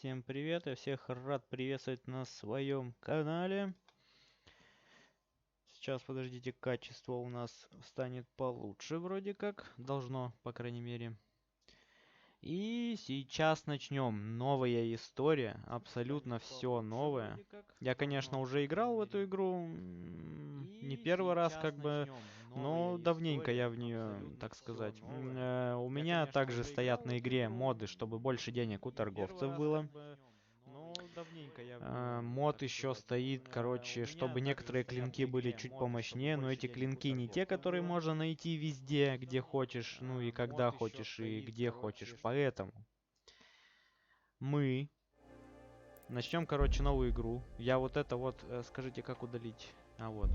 Всем привет, я всех рад приветствовать на своем канале. Сейчас, подождите, качество у нас станет получше вроде как, должно, по крайней мере. И сейчас начнем. Новая история, абсолютно все новое. Я, конечно, уже играл в эту игру, не первый раз как бы, но давненько я в нее, так сказать. У меня также стоят на игре моды, чтобы больше денег у торговцев было. Мод еще стоит, короче, чтобы некоторые клинки были чуть помощнее, но эти клинки не те, которые можно найти везде, где хочешь, ну и когда хочешь, и где хочешь. Поэтому мы начнем, короче, новую игру. Я вот это вот, скажите, как удалить? А вот.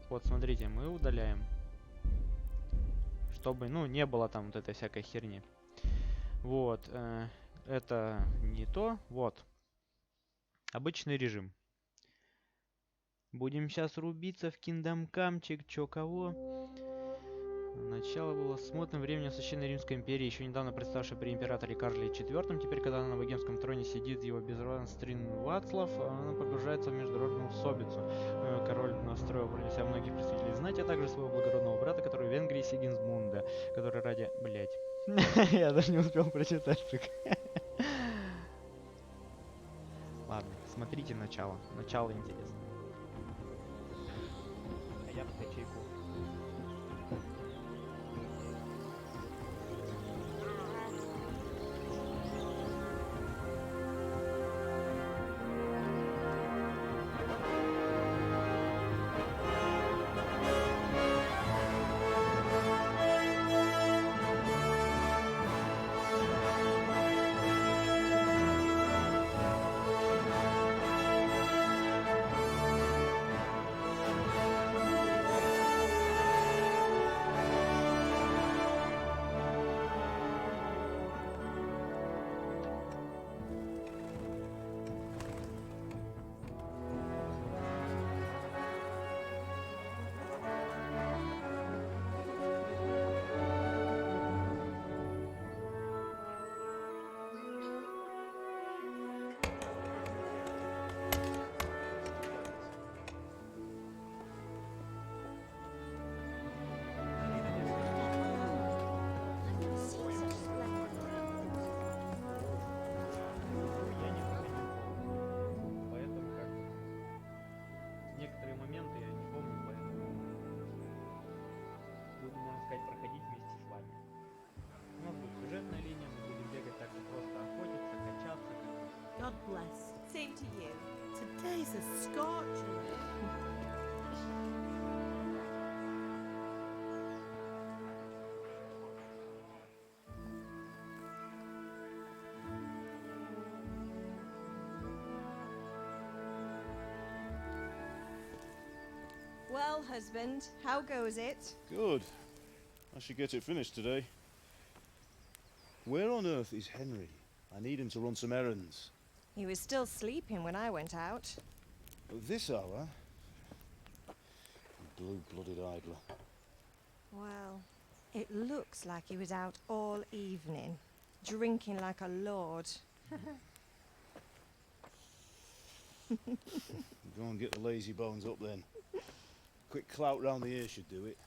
Вот, смотрите, мы удаляем. Чтобы, ну, не было там вот этой всякой херни. Вот. Это не то. Вот. Обычный режим. Будем сейчас рубиться в киндомкамчик, чё кого. Начало было смутным временем Священной Римской империи, еще недавно представшей при императоре Карле IV. Теперь, когда на богемском троне сидит его безродный стрин Вацлав, она погружается в международную усобицу. Король настроил против себя многих представителей знати, а также своего благородного брата, который в Венгрии Сигизмунда, который ради... Блять. Я даже не успел прочитать. Ладно, смотрите начало. Начало интересно. А я пока чайку. Некоторые моменты я не помню, поэтому буду, можно сказать, проходить вместе с вами. У нас будет сюжетная линия, мы будем бегать так, просто охотиться, качаться. God bless. Same to you. Today's a scorcher. Well, husband, how goes it? Good. I should get it finished today. Where on earth is Henry? I need him to run some errands. He was still sleeping when I went out. At this hour? Blue-blooded idler. Well, it looks like he was out all evening, drinking like a lord. Go and get the lazy bones up then. Quick clout round the ear should do it.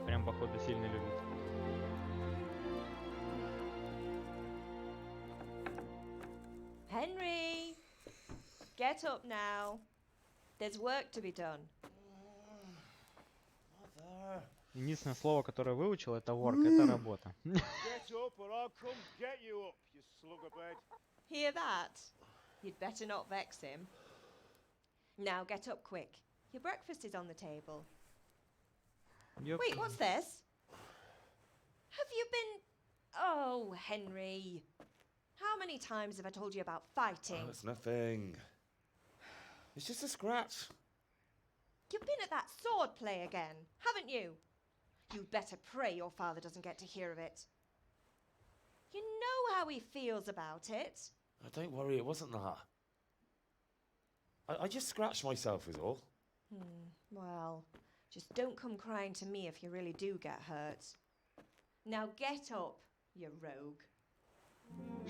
Прям, походу, сильно любит. Henry! Get up now. There's work to be done. Mother. Единственное слово, которое выучил, это work, это работа. Get up or I'll come get you up, you slugabed. Hear that? You'd better not vex him. Now get up quick. Your breakfast is on the table. Yep. Wait, what's this? Have you been... Oh, Henry. How many times have I told you about fighting? Oh, it's nothing. It's just a scratch. You've been at that sword play again, haven't you? You'd better pray your father doesn't get to hear of it. You know how he feels about it. Oh, don't worry, it wasn't that. I just scratched myself is all. Well, Just don't come crying to me if you really do get hurt. Now get up, you rogue.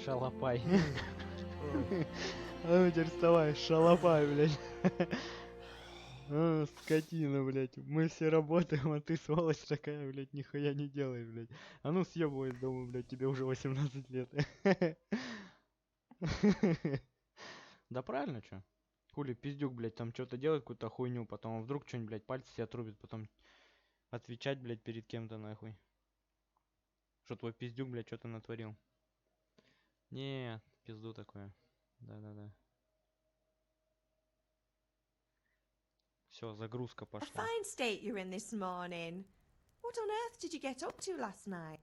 Шалопай. А ну теперь вставай, шалопай, блядь. Скотина, блядь. Мы все работаем, а ты, сволочь такая, блядь, нихуя не делаешь, блядь. А ну съебывай из дома, блядь, тебе уже 18 лет. Да правильно, чё? Хули пиздюк, блядь, там что-то делает, какую-то хуйню, потом вдруг что-нибудь, блядь, пальцы себе отрубит, потом отвечать, блядь, перед кем-то нахуй. Что твой пиздюк, блядь, что-то натворил. Нет, пизду такое. Да-да-да. Все, загрузка A пошла. fine state you're in this morning. What on earth did you get up to last night?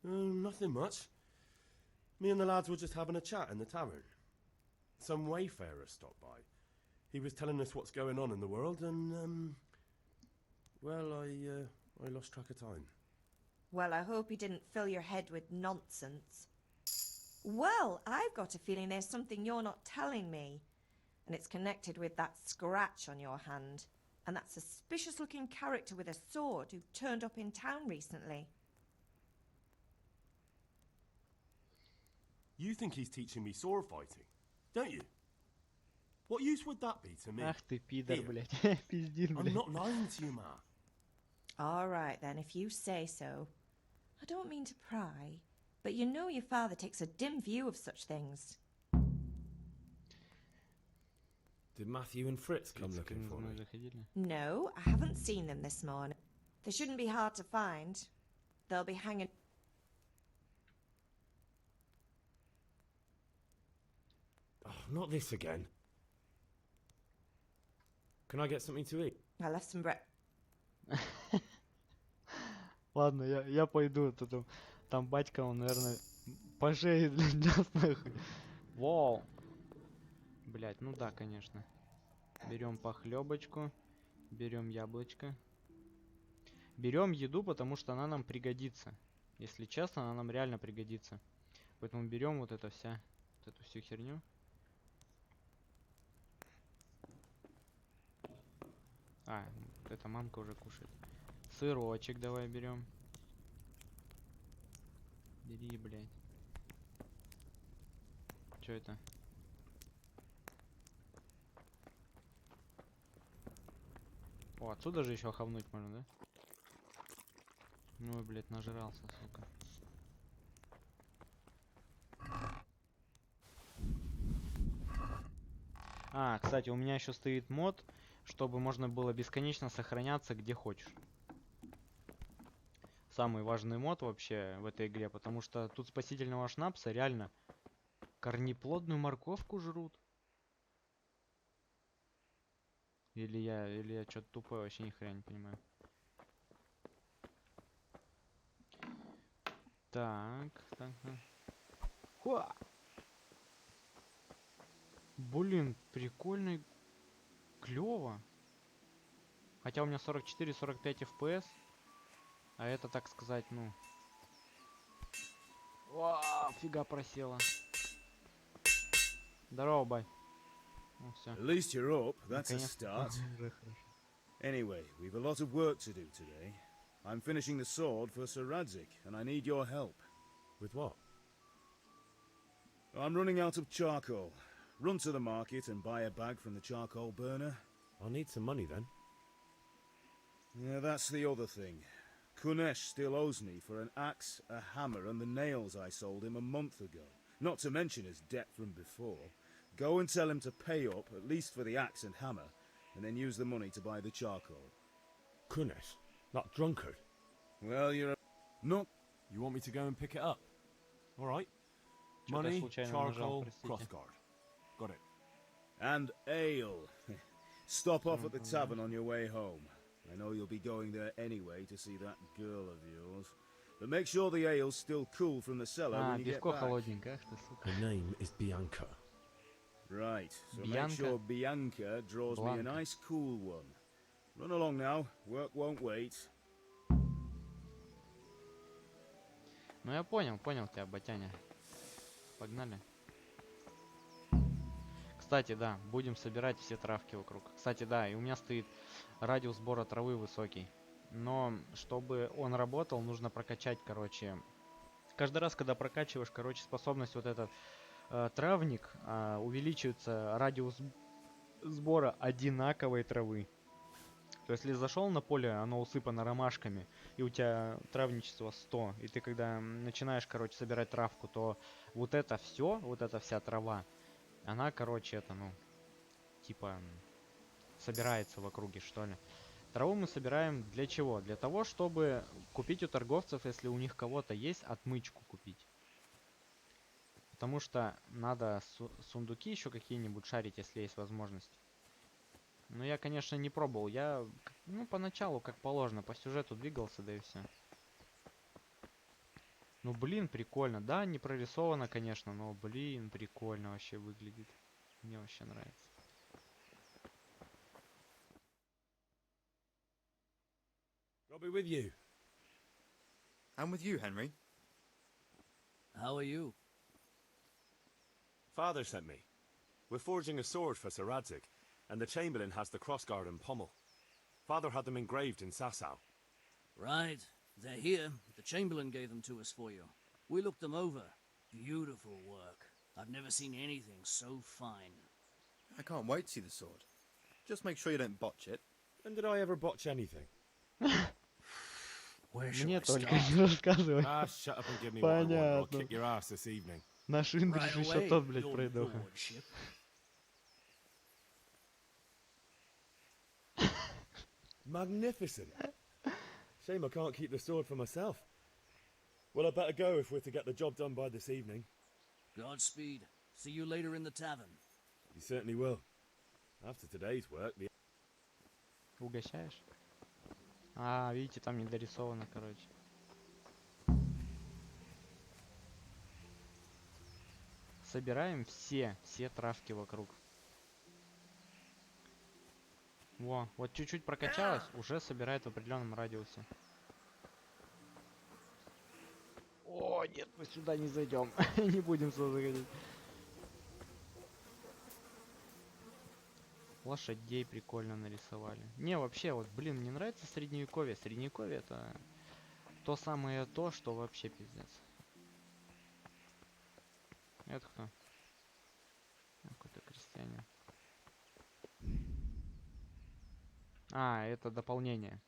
Nothing much. Me and the lads were just having a chat in the tavern. Some wayfarer stopped by. He was telling us what's going on in the world, and well, I lost track of time. Well, I hope he didn't fill your head with nonsense. Well, I've got a feeling there's something you're not telling me. And it's connected with that scratch on your hand. And that suspicious-looking character with a sword who turned up in town recently. You think he's teaching me sword fighting, don't you? What use would that be to me? Ах ты пидор, Here. блядь. Пиздин, I'm блядь. not lying to you, Ma. All right, then, if you say so. I don't mean to pry, but you know your father takes a dim view of such things. Did Matthew and Fritz come looking for me? Заходили. No, I haven't seen them this morning. They shouldn't be hard to find. They'll be hanging... Oh, not this again. Can I get something to eat? I left some bread. Ладно, я пойду. Там батька, он, наверное, по шее, блядь, даст нахуй. Вау. Блядь, ну да, конечно. Берем похлебочку. Берем яблочко. Берем еду, потому что она нам пригодится. Если честно, она нам реально пригодится. Поэтому берем вот эту всю херню. А, это мамка уже кушает. Сырочек давай берем. Бери, блядь. Чё это? О, отсюда же еще хавнуть можно, да? Ну, блядь, нажрался, сука. А, кстати, у меня еще стоит мод, чтобы можно было бесконечно сохраняться где хочешь. Самый важный мод вообще в этой игре, потому что тут спасительного шнапса реально корнеплодную морковку жрут. Или я что-то тупое, вообще ни хрена не понимаю. Так. Хуа! Блин, прикольно. Клево. Хотя у меня 44-45 FPS. А это, так сказать, ну... Вау, фига просела. Здорово, бай. Ну, все. At least you're up. That's a start. Anyway, we've a lot of work to do today. I'm finishing the sword for Sir Radzik, and I need your help. With what? I'm running out of charcoal. Run to the market and buy a bag from the charcoal burner. I'll need some money then. Yeah, that's the other thing. Kunesh still owes me for an axe, a hammer, and the nails I sold him a month ago. Not to mention his debt from before. Go and tell him to pay up, at least for the axe and hammer, and then use the money to buy the charcoal. Kunesh? That drunkard? Well, you're not... You want me to go and pick it up? Alright. Что-то Money, случайно нажал, charcoal, простите. crossguard. Got it. And ale. Stop off at the tavern on your way home. I know you'll be going there anyway to see that girl of yours. But make sure the ale's still cool from the cellar А, when you get пивко back. холодненькое, ах ты, сука. Her name is Bianca. Right, so make Bianca? sure Bianca draws me a Blanca. nice cool one. Run along now, work won't wait. Ну я понял тебя, батяня. Погнали. Кстати, да, будем собирать все травки вокруг. Кстати, да, и у меня стоит радиус сбора травы высокий. Но чтобы он работал, нужно прокачать, короче. Каждый раз, когда прокачиваешь, короче, способность вот этот травник, увеличивается радиус сбора одинаковой травы. То есть, если зашел на поле, оно усыпано ромашками, и у тебя травничество 100, и ты когда начинаешь, короче, собирать травку, то вот это все, вот эта вся трава, она, короче, это, ну, типа, собирается в округе, что ли. Траву мы собираем для чего? Для того, чтобы купить у торговцев, если у них кого-то есть, отмычку купить. Потому что надо сундуки еще какие-нибудь шарить, если есть возможность. Но я, конечно, не пробовал. Я, ну, поначалу, как положено, по сюжету двигался, да и все. Ну, блин, прикольно. Да, не прорисовано, конечно, но, блин, прикольно вообще выглядит. Мне вообще нравится. I'll be with you. I'm with you, Henry. How are you? Father sent me. We're forging a sword for Sir Radzig, and the Chamberlain has the crossguard and pommel. Father had them engraved in Sasau. Right. They're here. The Chamberlain gave them to us for you. We looked them over. Beautiful work. I've never seen anything so fine. I can't wait to see the sword. Just make sure you don't botch it. When did I ever botch anything? Where shall Мне I только start? не рассказывай. Ah, shut up and give me what I want, or I'll Понятно. kick your ass this evening. Наш Right Индриш еще away, тот, блядь, your пройдоха. lordship. Magnificent. Shame I can't keep the sword for myself. Well, I better go if we're to get the job done by this evening. Godspeed. See you later in the tavern. You certainly will. After today's work, the... Угощаешь? А, видите, там не дорисовано, короче. Собираем все травки вокруг. Во, вот чуть-чуть прокачалось, уже собирает в определенном радиусе. О, нет, мы сюда не зайдем. Не будем сюда заходить. Лошадей прикольно нарисовали. Не, вообще, вот, блин, мне нравится средневековье. Средневековье это то самое то, что вообще пиздец. Это кто? Какой-то крестьянин. А, это дополнение.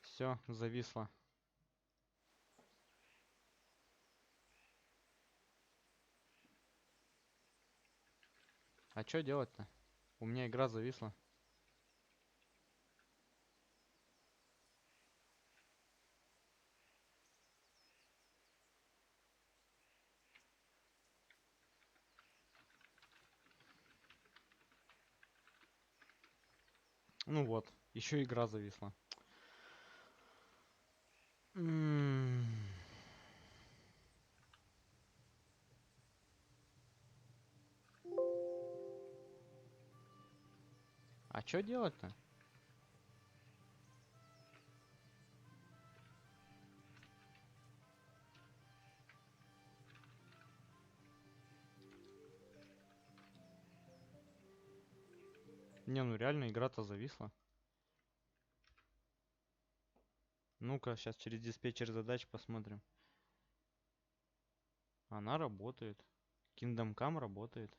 Все, зависло. А что делать-то? У меня игра зависла. Ну вот, еще игра зависла. А что делать-то? Не, ну реально игра-то зависла. Ну-ка, сейчас через диспетчер задач посмотрим. Она работает. Kingdom Come работает.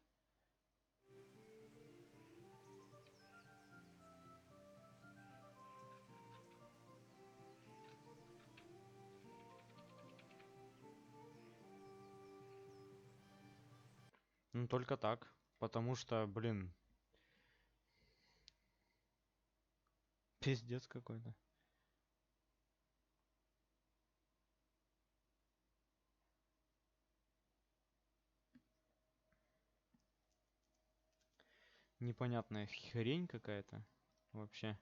Ну только так. Потому что, блин. Пиздец какой-то. Непонятная хрень какая-то. Вообще.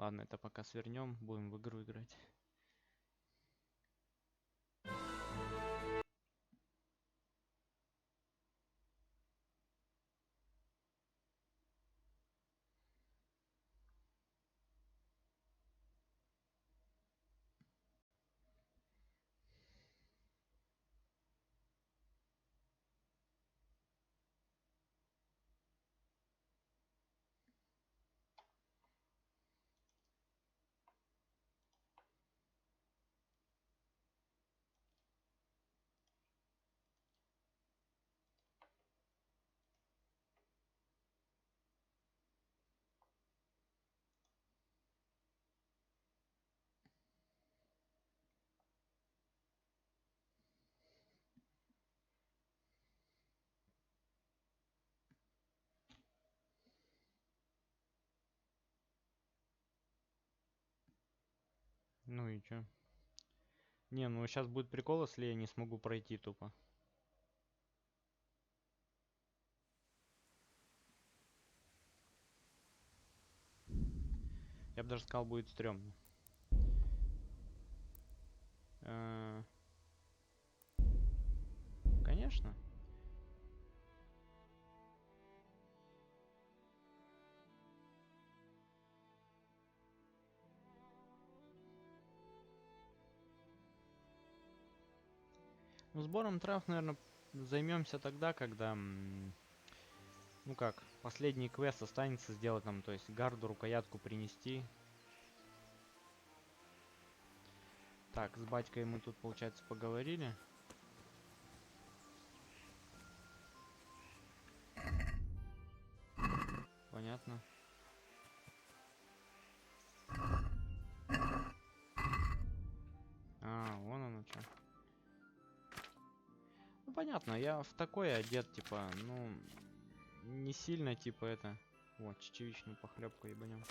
Ладно, это пока свернем, будем в игру играть. Ну и чё? Не, ну сейчас будет прикол, если я не смогу пройти тупо. Я бы даже сказал, будет стрёмно. Конечно. Ну, сбором трав, наверное, займемся тогда, когда, ну как, последний квест останется сделать нам, то есть гарду, рукоятку принести. Так, с батькой мы тут, получается, поговорили. Понятно. А, вон оно что. Ну, понятно, я в такой одет, типа, ну, не сильно, типа, это... Вот, чечевичную похлебку ебанем.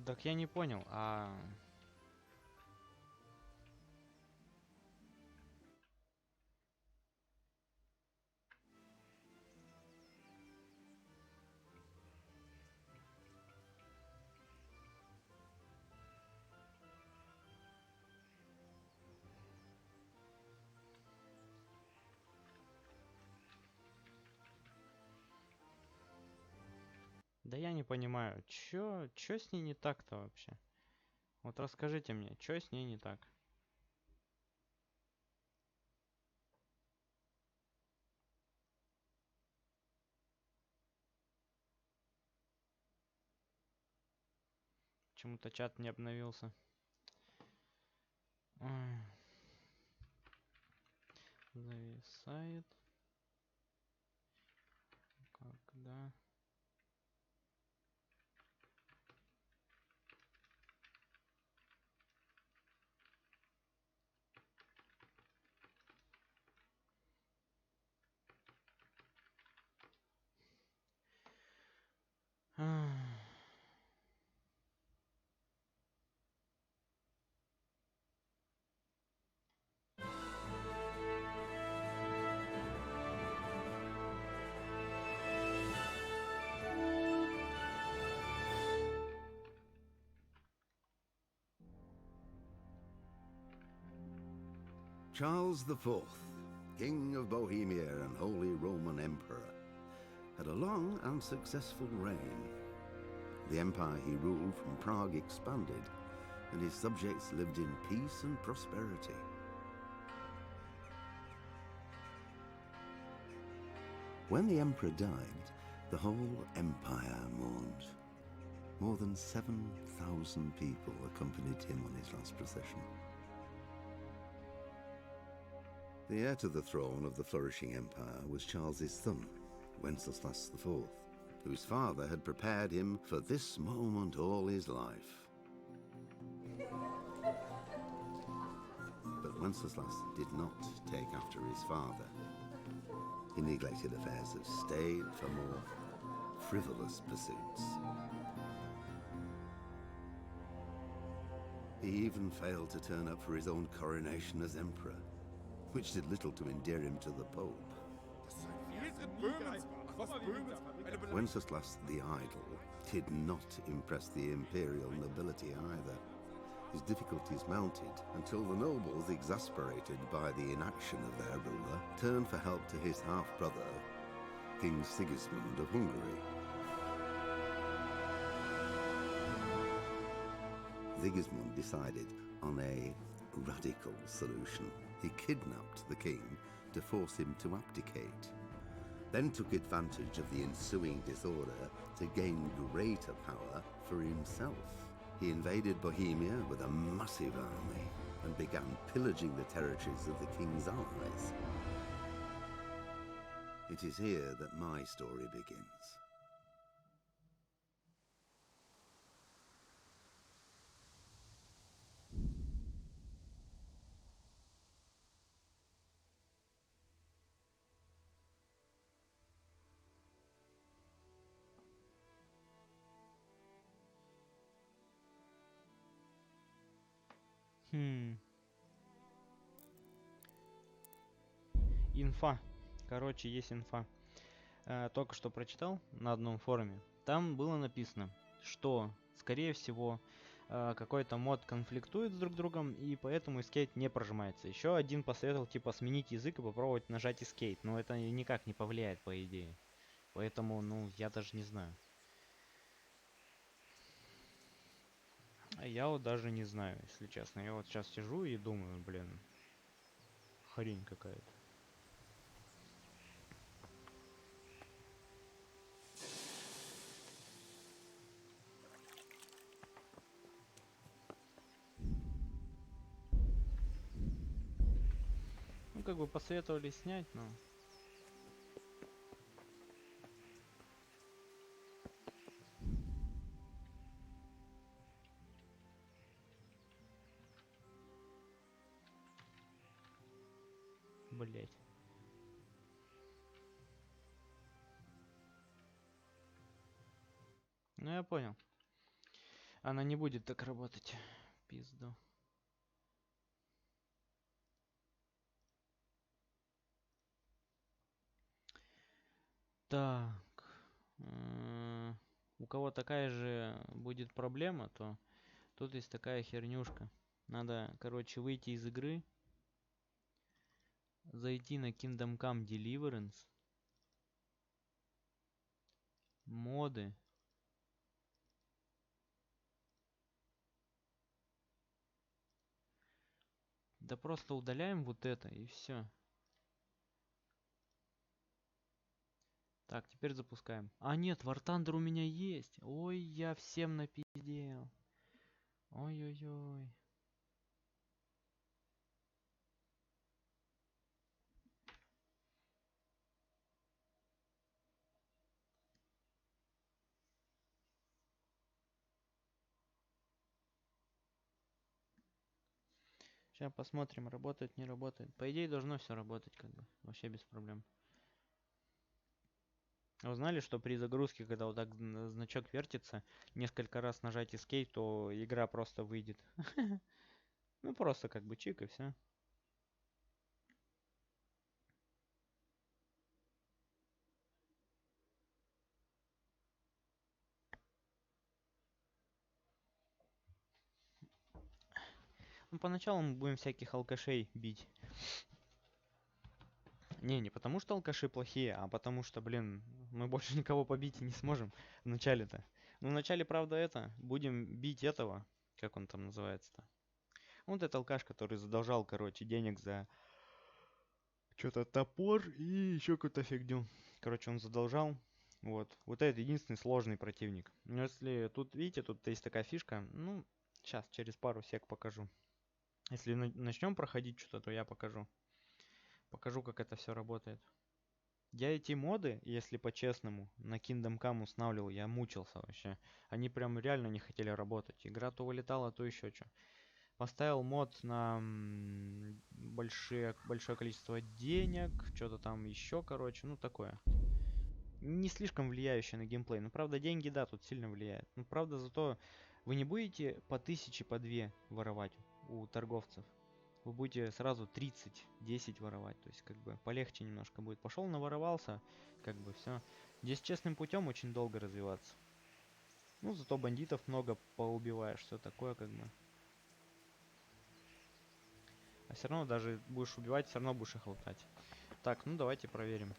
Так я не понял, а... Да я не понимаю, чё с ней не так-то вообще? Вот расскажите мне, чё с ней не так? Почему-то чат не обновился. Ой. Зависает. Когда? Charles IV, King of Bohemia and Holy Roman Emperor, had a long and successful reign. The empire he ruled from Prague expanded, and his subjects lived in peace and prosperity. When the emperor died, the whole empire mourned. More than 7,000 people accompanied him on his last procession. The heir to the throne of the flourishing empire was Charles's son, Wenceslas IV, whose father had prepared him for this moment all his life. But Wenceslas did not take after his father. He neglected affairs of state for more frivolous pursuits. He even failed to turn up for his own coronation as emperor, which did little to endear him to the Pope. Wenceslas the Idle did not impress the imperial nobility either. His difficulties mounted until the nobles, exasperated by the inaction of their ruler, turned for help to his half-brother, King Sigismund of Hungary. Sigismund decided on a radical solution. He kidnapped the king to force him to abdicate, then took advantage of the ensuing disorder to gain greater power for himself. He invaded Bohemia with a massive army and began pillaging the territories of the king's allies. It is here that my story begins. Инфа. Короче, есть инфа. Только что прочитал на одном форуме. Там было написано, что, скорее всего, какой-то мод конфликтует с друг другом, и поэтому Escape не прожимается. Еще один посоветовал, типа, сменить язык и попробовать нажать Escape. Но это никак не повлияет, по идее. Поэтому, ну, я даже не знаю. А я вот даже не знаю, если честно. Я вот сейчас сижу и думаю, блин, хрень какая-то. Ну, как бы посоветовали снять, но... Блять. Ну, я понял. Она не будет так работать. Пизду. Так. У кого такая же будет проблема, то тут есть такая хернюшка. Надо, короче, выйти из игры. Зайти на Kingdom Come Deliverance. Моды. Да просто удаляем вот это и все. Так, теперь запускаем. А нет, War Thunder у меня есть. Ой, я всем напиздел. Ой-ой-ой. Сейчас посмотрим, работает, не работает. По идее, должно все работать, как бы. Вообще без проблем. А вы знали, что при загрузке, когда вот так значок вертится, несколько раз нажать Escape, то игра просто выйдет. Ну, просто как бы чик и все. Ну, поначалу мы будем всяких алкашей бить. Не потому что алкаши плохие, а потому что, блин, мы больше никого побить и не сможем в начале-то. Ну, в начале, правда, будем бить этого, как он там называется-то. Вот этот алкаш, который задолжал, короче, денег за что-то топор и еще какую-то фигню. Короче, он задолжал. Вот это единственный сложный противник. Но если тут, видите, тут есть такая фишка. Ну, сейчас, через пару сек покажу. Если начнем проходить что-то, то я покажу. Покажу, как это все работает. Я эти моды, если по-честному, на Kingdom Come устанавливал, я мучился вообще. Они прям реально не хотели работать. Игра то вылетала, то еще что. Поставил мод на большое количество денег, что-то там еще, короче, ну такое. Не слишком влияющее на геймплей. Ну, правда, деньги, да, тут сильно влияют. Ну, правда, зато вы не будете по 1000, по 2 воровать у торговцев. Вы будете сразу 30, 10 воровать. То есть, как бы, полегче немножко будет. Пошел, наворовался, как бы, все. Здесь честным путем очень долго развиваться. Ну, зато бандитов много поубиваешь, все такое, как бы. А все равно даже будешь убивать, все равно будешь их лутать. Так, ну давайте проверим.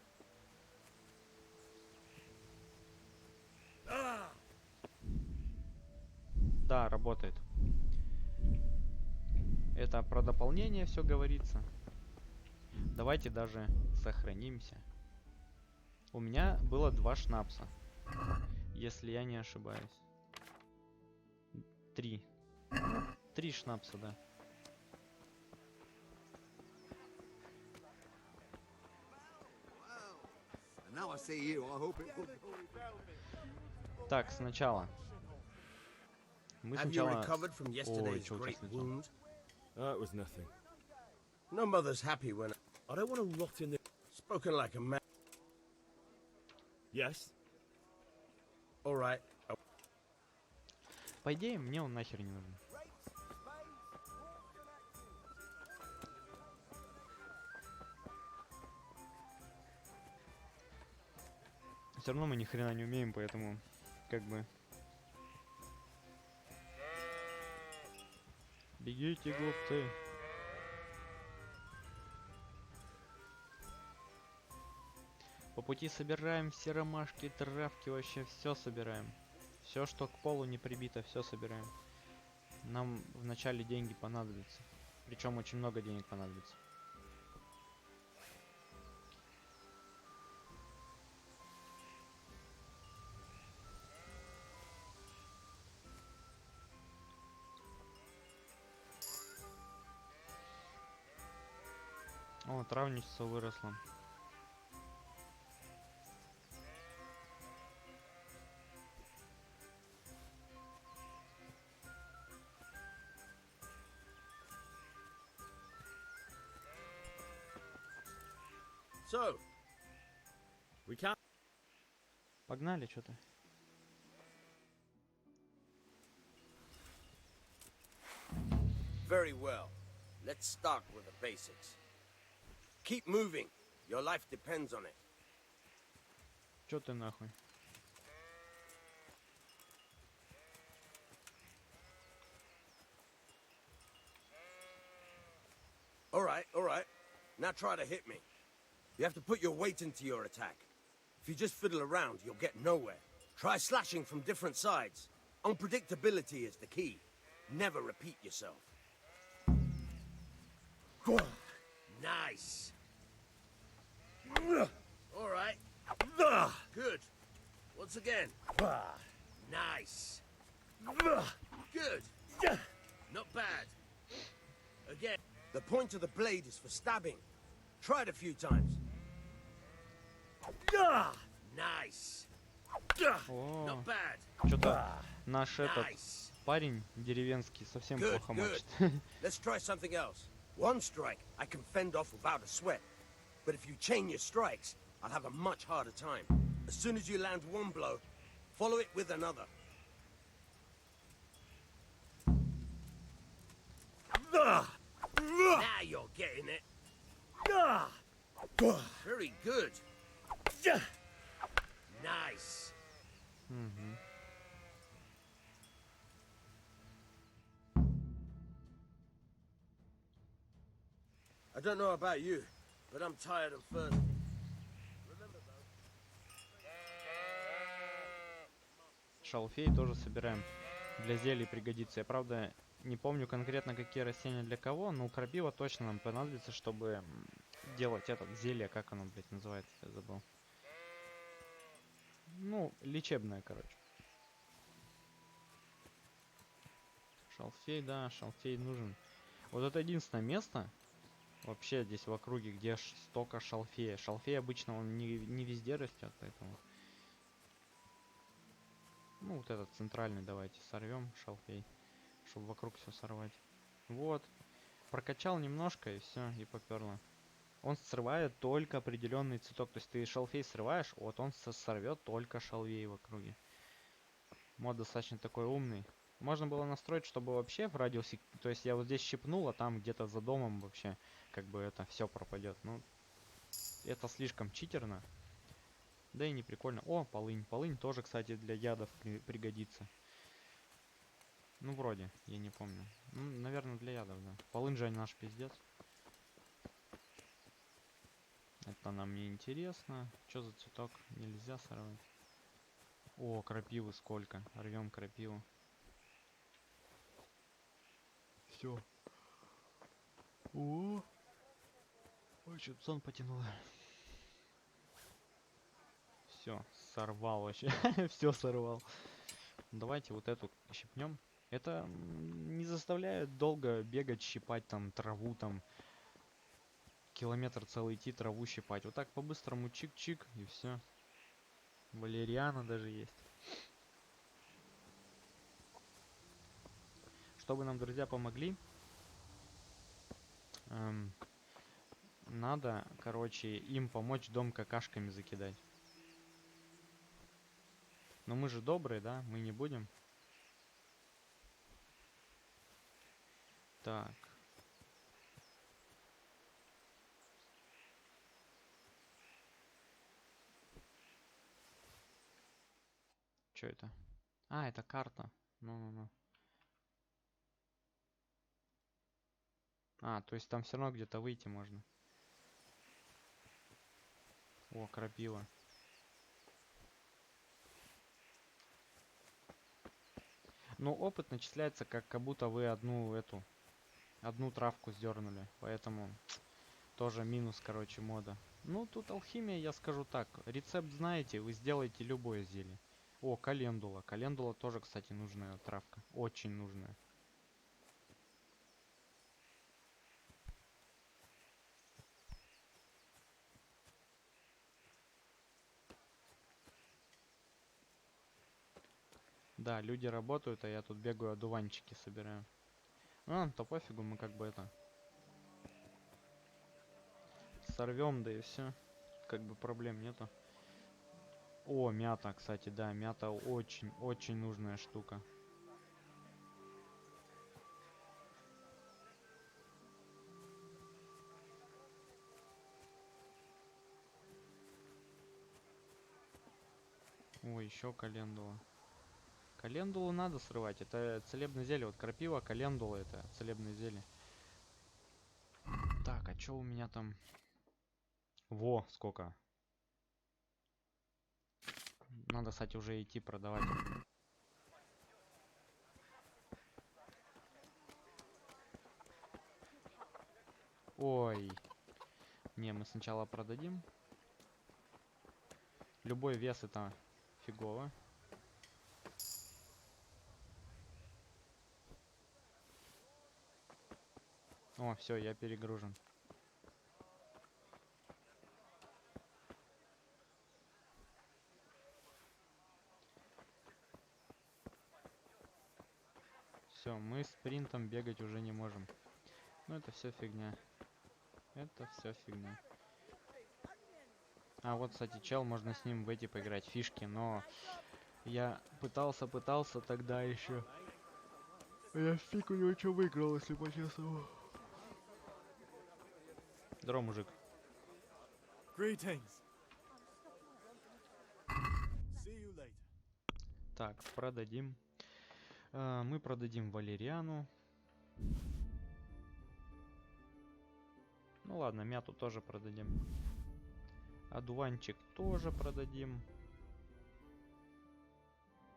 Да, работает. Это про дополнение все говорится. Давайте даже сохранимся. У меня было 2 шнапса. Если я не ошибаюсь. 3. 3 шнапса, да. Now I see you, I hope it would. Так, сначала. Мы Have you сначала... recovered from Ой, yesterday's чё у тебя great сначала? wound? That was nothing. No mother's happy when I don't want to rot in the... Spoken like a man. Yes? All right. По идее, мне он нахер не нужен. Все равно мы ни хрена не умеем, поэтому как бы... Бегите, глупцы. По пути собираем все ромашки, травки, вообще все собираем. Все, что к полу не прибито, все собираем. Нам вначале деньги понадобятся. Причем очень много денег понадобится. О, травничество выросло. So, we can't... Погнали, что-то. Very well. Let's start with the basics. Keep moving. Your life depends on it. Чё ты нахуй? All right. Now try to hit me. You have to put your weight into your attack. If you just fiddle around, you'll get nowhere. Try slashing from different sides. Unpredictability is the key. Never repeat yourself. Nice. All right. Good. Once again. Nice. Good. Not bad. Again. The point of the blade is for stabbing. Try it a few times. Nice. О, Not bad. что-то наш этот Nice. парень деревенский совсем Good, плохо good. мочит. Let's try something else. One strike I can fend off without a sweat. But if you chain your strikes, I'll have a much harder time. As soon as you land one blow, follow it with another. Now you're getting it. Very good. Nice. Мгм. I don't know about you, but I'm tired and thirsty. Remember though. Шалфей тоже собираем. Для зелий пригодится. Я, правда, не помню конкретно, какие растения для кого, но крапива точно нам понадобится, чтобы делать этот зелье, как оно, блядь, называется, я забыл. Ну, лечебное, короче. Шалфей, да, шалфей нужен. Вот это единственное место вообще здесь в округе, где столько шалфея. Шалфей обычно он не везде растет, поэтому... Ну, вот этот центральный давайте сорвем, шалфей, чтобы вокруг все сорвать. Вот. Прокачал немножко и все, и поперло. Он срывает только определенный цветок. То есть ты шалфей срываешь, вот он сорвет только шалвей в округе. Мод достаточно такой умный. Можно было настроить, чтобы вообще в радиусе... То есть я вот здесь щипнул, а там где-то за домом вообще как бы это все пропадет. Ну, это слишком читерно. Да и не прикольно. О, полынь. Полынь тоже, кстати, для ядов пригодится. Ну, вроде, я не помню. Ну, наверное, для ядов, да. Полынь же наш пиздец. Это нам не интересно. Что за цветок? Нельзя сорвать. О, крапивы сколько. Рвем крапиву. Все. О, ой, что-то сон потянуло. Все, сорвал вообще. Все сорвал. Давайте вот эту щипнем. Это не заставляет долго бегать, щипать там траву, там километр целый идти, траву щипать. Вот так по-быстрому чик-чик и все. Валериана даже есть. Чтобы нам друзья помогли, надо, короче, им помочь дом какашками закидать. Но мы же добрые, да? Мы не будем. Так. Что это? А, это карта. Ну-ну-ну. А, то есть там все равно где-то выйти можно. О, крапива. Ну, опыт начисляется, как будто вы одну травку сдернули. Поэтому тоже минус, короче, мода. Ну, тут алхимия, я скажу так. Рецепт знаете, вы сделаете любое зелье. О, календула. Календула тоже, кстати, нужная травка. Очень нужная. Да, люди работают, а я тут бегаю, одуванчики собираю. Ну, то пофигу, мы как бы это... Сорвем, да и все. Как бы проблем нету. О, мята, кстати, да, мята очень нужная штука. Ой, еще календула. Календулу надо срывать, это целебное зелье. Вот крапива, календула, это целебное зелье. Так, а что у меня там? Во, сколько. Надо, кстати, уже идти продавать. Ой. Не, мы сначала продадим. Любой вес это фигово. О, все, я перегружен. Все, мы спринтом бегать уже не можем. Ну это все фигня. Это все фигня. А вот, кстати, чел, можно с ним в эти поиграть фишки, но я пытался тогда еще. Я фиг у него что выиграл, если по-честному. Здорово, мужик. Greetings. See you later. Так, продадим. Мы продадим валериану. Ну ладно, мяту тоже продадим. Одуванчик тоже продадим.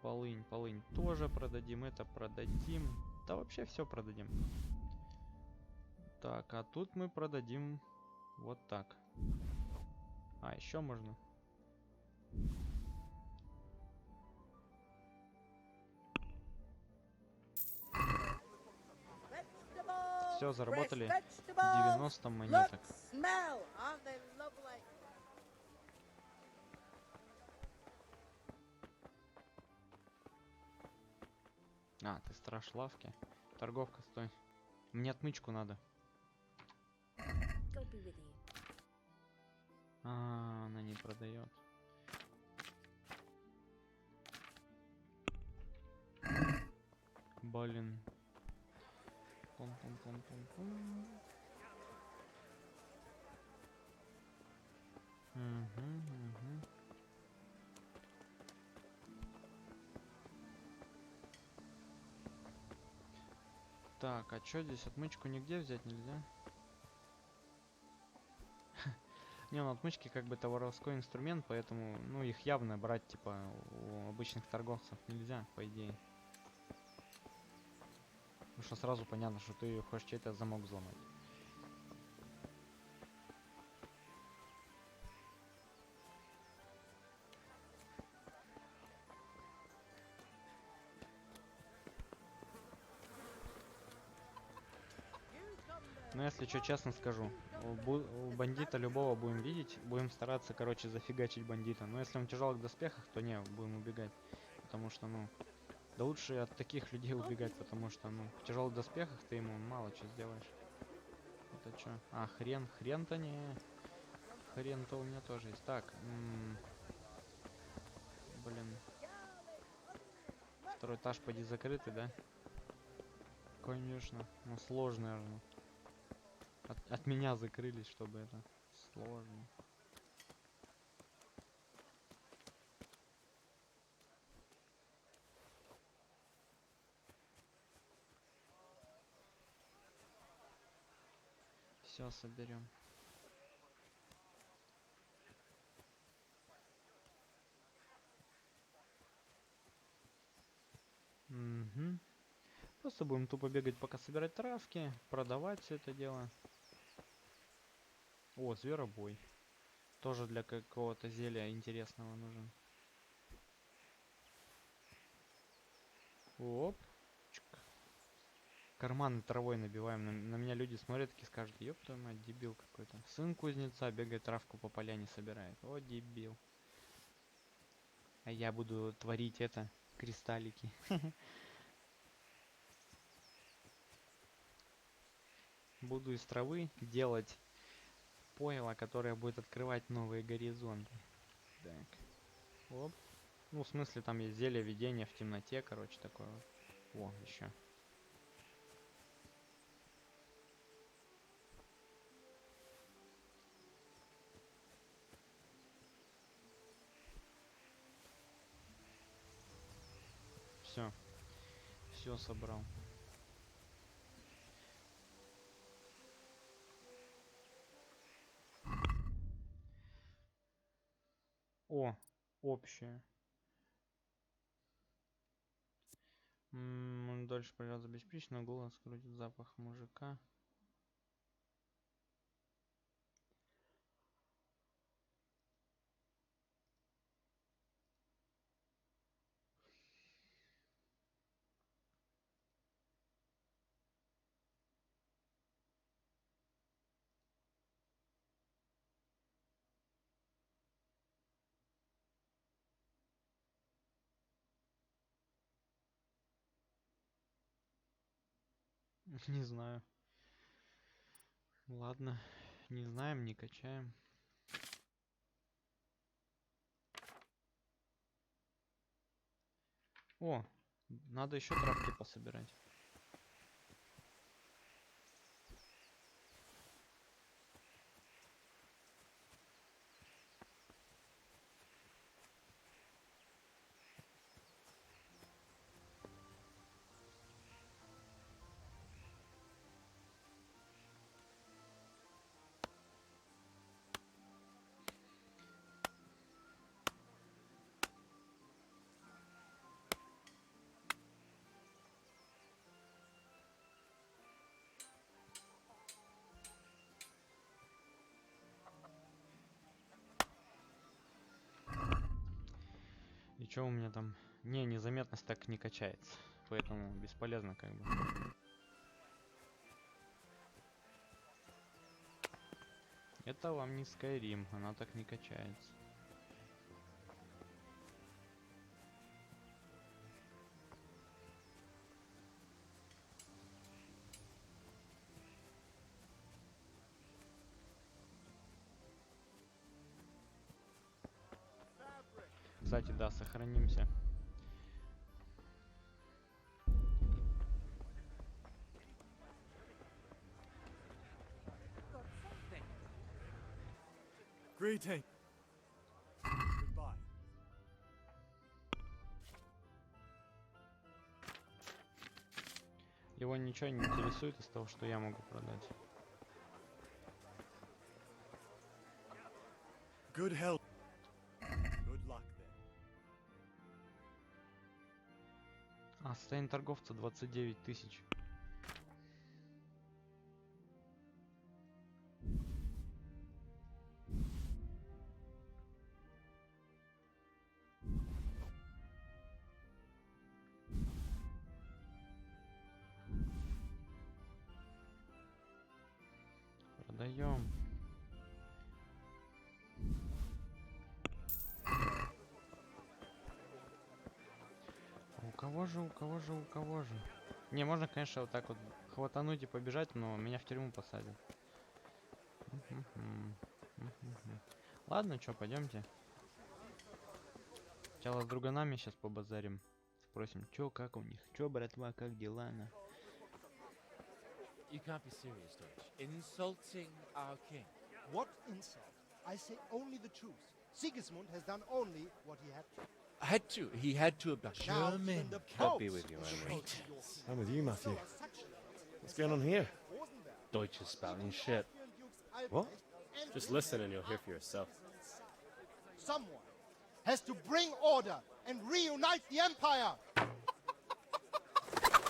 Полынь тоже продадим. Это продадим. Да вообще все продадим. Так, а тут мы продадим вот так. А, еще можно. Все, заработали 90 монеток. А, ты страж лавки. Торговка, стой. Мне отмычку надо. God be with you. А, она не продает. Блин. Пум-пум-пум-пум-пум. Угу. Так, а чё здесь отмычку нигде взять нельзя? Не, ну отмычки как бы это воровской инструмент, поэтому, ну, их явно брать, типа, у обычных торговцев нельзя, по идее. Потому что сразу понятно, что ты хочешь чей-то замок взломать. Но если что, честно скажу, у бандита любого будем видеть, будем стараться, короче, зафигачить бандита. Но если он в тяжелых доспехах, то не, будем убегать. Потому что, ну, да лучше от таких людей убегать, потому что, ну, в тяжелых доспехах ты ему мало что сделаешь. Это что? А, хрен-то не. Хрен-то у меня тоже есть. Так, блин. Второй этаж поди закрытый, да? Конечно. Ну, сложно, наверное. От меня закрылись, чтобы это сложно. Все соберем. Угу. Просто будем тупо бегать, пока собирать травки, продавать все это дело. О, зверобой. Тоже для какого-то зелья интересного нужен. Оп. Чик. Карманы травой набиваем. На меня люди смотрят и скажут: ёб твою мать, дебил какой-то. Сын кузнеца бегает, травку по поляне собирает. О, дебил. А я буду творить это, кристаллики. Буду из травы делать пойло, которое будет открывать новые горизонты. Так. Оп. Ну, в смысле, там есть зелье видения в темноте, короче, такое вот. О, еще. Все. Все собрал. О, общее. Дольше придется беспечно, голос крутит запах мужика. Не знаю. Ладно, не знаем, не качаем. О, надо еще травки пособирать. И что у меня там? Не, незаметность так не качается. Поэтому бесполезно как бы. Это вам не Skyrim, она так не качается. Кстати, да, сохранимся. Greeting. Goodbye. Его ничего не интересует из того, что я могу продать. Good health. Good luck then. А, состояние торговца 29 тысяч. Продаем. У кого же, у кого же, у кого же? Не, можно, конечно, вот так вот хватануть и побежать, но меня в тюрьму посадят. Ладно, чё, пойдемте. Сначала с друганами сейчас побазарим. Спросим, чё, как у них? Чё, братва, как дела, на? You can't be serious, Deutsch. Insulting our king. What insult? I say only the truth. Sigismund has done only what he had to. Had to. He had to abduct. Now German even the can't be popes with you, are Henry. supposed to be your I'm with you, Matthew. So are such lords. What's going on here? Deutsch is spouting shit. What? Just listen and you'll hear for yourself. Someone has to bring order and reunite the empire.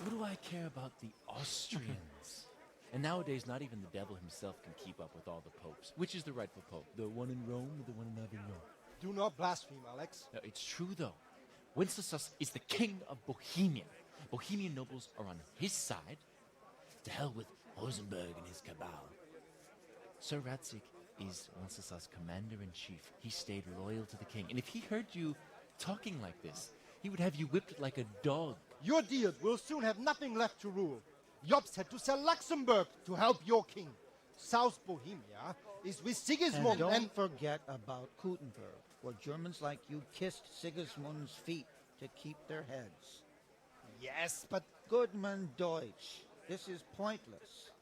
What do I care about the Austrians? And nowadays, not even the devil himself can keep up with all the popes. Which is the rightful pope? The one in Rome or the one in Avignon? Do not blaspheme, Alex. No, it's true, though. Wenceslas is the king of Bohemia. Bohemian nobles are on his side. To hell with Rosenberg and his cabal. Sir Ratzik is Wenceslas' commander-in-chief. He stayed loyal to the king. And if he heard you talking like this, he would have you whipped like a dog. Your dear will soon have nothing left to rule. Jobst had to sell Luxembourg to help your king. South Bohemia is with Sigismund And don't forget about Kuttenberg, where Germans like you kissed Sigismund's feet to keep their heads. Yes, but Goodman Deutsch, this is pointless.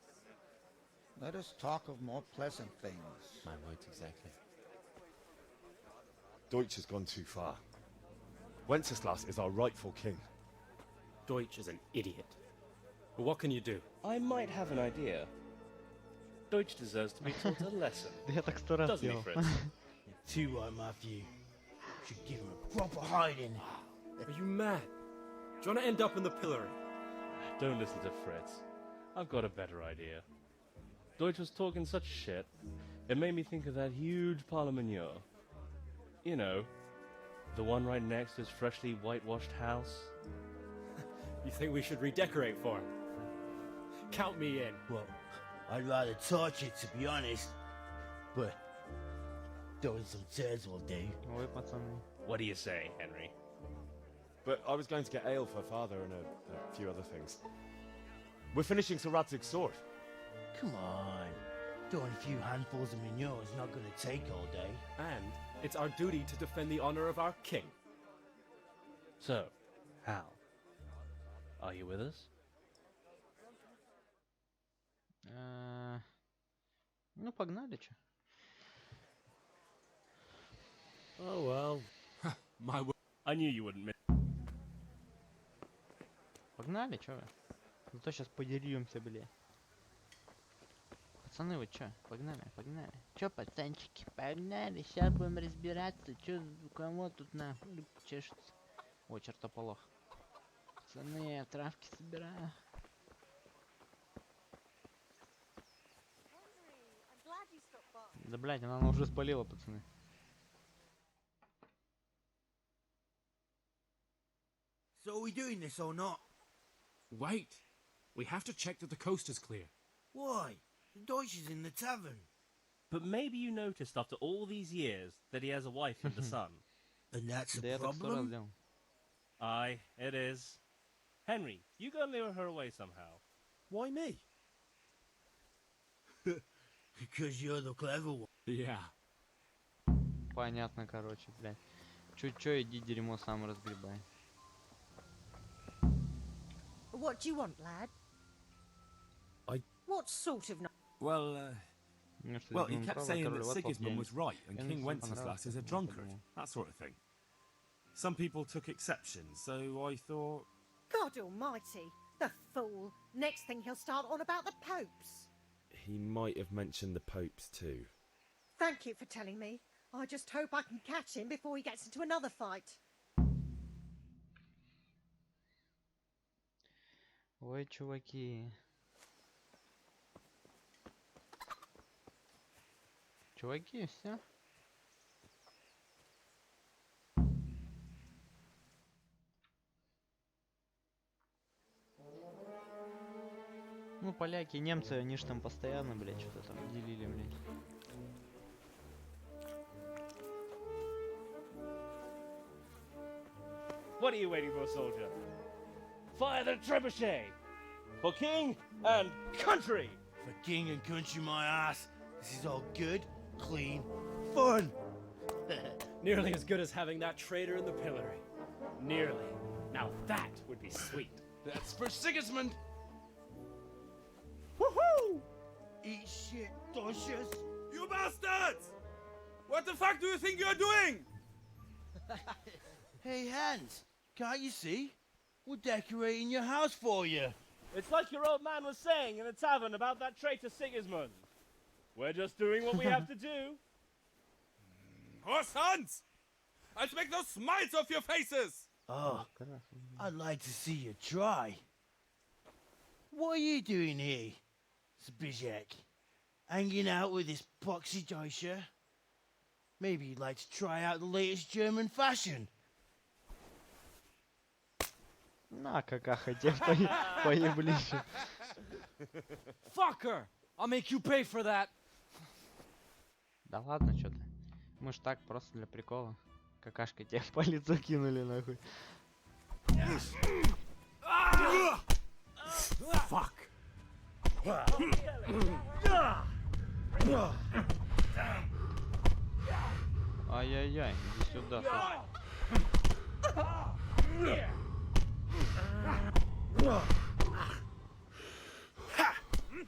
Let us talk of more pleasant things. My words exactly. Deutsch has gone too far. Wenceslas is our rightful king. Deutsch is an idiot. But what can you do? I might have an idea. Deutsch deserves to be taught a lesson. Я так 100 раз Doesn't he, делал. Fritz? too right, Matthew. Should give him a proper hiding. Are you mad? Do you want to end up in the pillory? Don't listen to Fritz. I've got a better idea. Deutsch was talking such shit, it made me think of that huge parliament. You know, the one right next to his freshly whitewashed house. You think we should redecorate for him? Count me in. Well, I'd rather torch it, to be honest. But throwing some tears will do. Ой, пацаны. What do you say, Henry? But I was going to get ale for father and a few other things. We're finishing Sir Radzig's sword. Come on. Throwing a few handfuls of manure is not going to take all day. And it's our duty to defend the honor of our king. So, Hal, are you with us? Ну, погнали, чё. Oh well. My word. I knew you wouldn't miss. Погнали, чё вы? Зато сейчас подеремся, бля. Пацаны, вы чё? Погнали, погнали. Чё, пацанчики, погнали. Сейчас будем разбираться, чё, у кого тут нахуй чешется. О, чертополох. Пацаны, я травки собираю. Да, блядь, она уже спалила, пацаны. So are we doing this or not? Wait. We have to check that the coast is clear. Why? The Deutsch is in the tavern. But maybe you noticed after all these years that he has a wife and a son. And that's a Да я так 100 раз problem? делал. Aye, it is. Henry, you gotta lure her away somehow. Why me? Because you're the clever one. Yeah. Понятно, короче, блядь. Чё, иди дерьмо сам разгребай. What do you want, lad? What sort of... Well, Может, well, he возьмем kept право, saying король that Вацлав Sigismund was пьяница. right and Я King всем Wenceslas понравился, is a поэтому drunkard, подумал. that sort of thing. Some people took exception, so I thought... God almighty, the fool. Next thing he'll start on about the popes. He might have mentioned the popes too. Thank you for telling me. I just hope I can catch him before he gets into another fight. Ой, чуваки. Чуваки, все. Ну, поляки, немцы, они ж там постоянно, блядь, что-то там делили, блядь. What are you waiting for, soldier? Fire the trebuchet! For king and country! For king and country, my ass. This is all good, clean, fun. Nearly as good as having that traitor in the pillory. Nearly. Now that would be sweet. That's for Sigismund. Woohoo! Eat shit, Docious. You bastards! What the fuck do you think you're doing? Hey, Hans, can't you see? We're decorating your house for you. It's like your old man was saying in the tavern about that traitor Sigismund. We're just doing what we have to do. Oh, sons! I'll make those smiles off your faces! Oh, I'd like to see you try. What are you doing here, Zbizek? Hanging out with this poxy Deutscher? Maybe you'd like to try out the latest German fashion. На, какаха, тебе поеблище. Fucker! I'll make you pay for that. Да ладно, что ты. Мы ж так, просто для прикола. Какашка тебе по лицу кинули, нахуй. Fuck! Ай-яй-яй, иди сюда, слушай.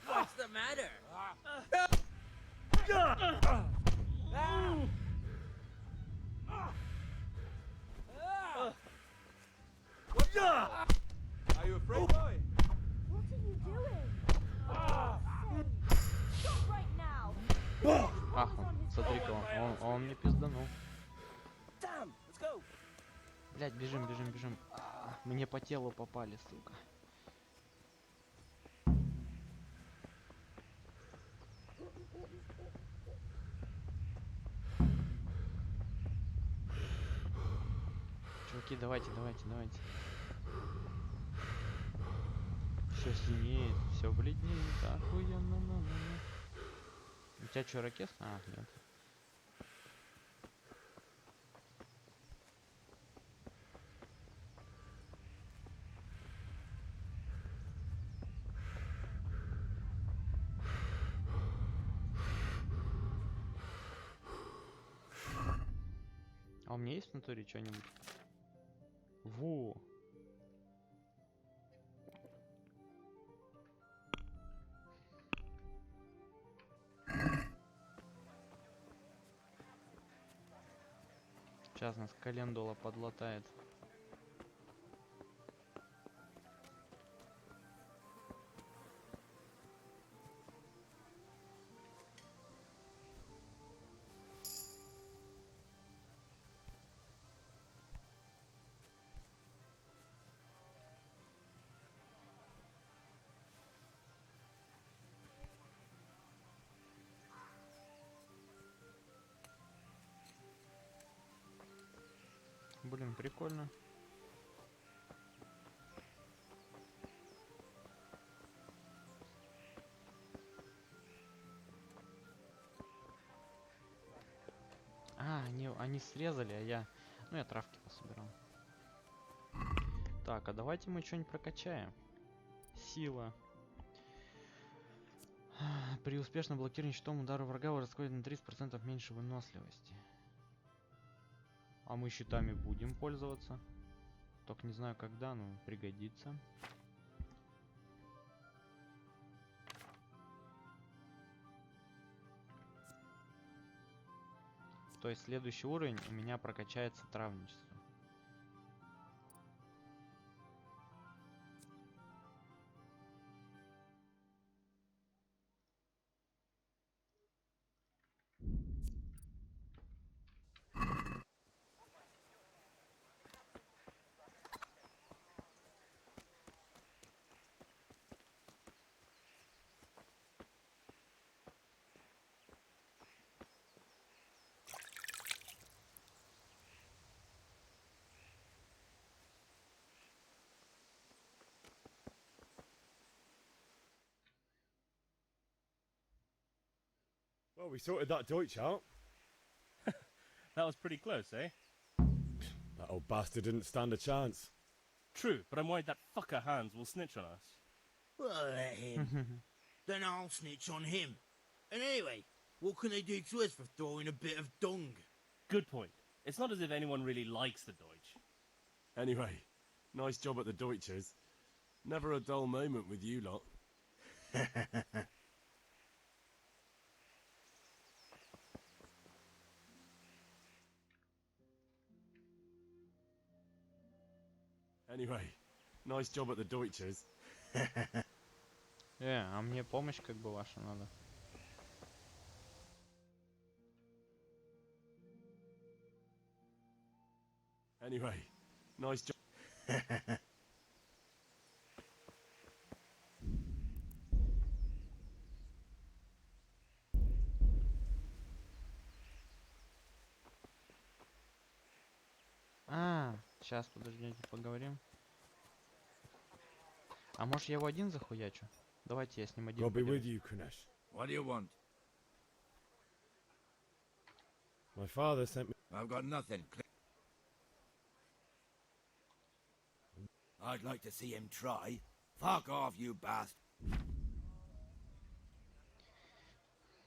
What's the matter? Are you afraid, boy? What are you doing? Stop right now. Ах, смотри-ка, он мне пизданул. Damn, let's go. Блядь, бежим. Мне по телу попали, сука. Чуваки, давайте. Все синеет, все бледнеет, охуенно. У тебя что, ракет? А, нет. А у меня есть в натуре что-нибудь? Во! Сейчас нас календула подлатает. Блин, прикольно. А, они срезали, а я... Ну, я травки пособирал. Так, а давайте мы что-нибудь прокачаем. Сила. При успешном блокировании щитом удара врага вы расходите на 30% меньше выносливости. А мы щитами будем пользоваться. Только не знаю когда, но пригодится. То есть следующий уровень у меня прокачается травничество. Well, we sorted that Deutsch out. That was pretty close, eh? That old bastard didn't stand a chance. True, but I'm worried that fucker Hans will snitch on us. Well, let him. Then I'll snitch on him. And anyway, what can they do to us for throwing a bit of dung? Good point. It's not as if anyone really likes the Deutsch. Anyway, nice job at the Deutschers. Never a dull moment with you lot. Anyway, nice job at the Deutschers. А мне помощь как бы ваша надо. Anyway, nice job. Сейчас, подождите, поговорим. А может я его один захуячу? Давайте я с ним один. I'll be with you, Kunesh. What do you want? My father sent me. I've got nothing. I'd like to see him try. Fuck off, you bastard.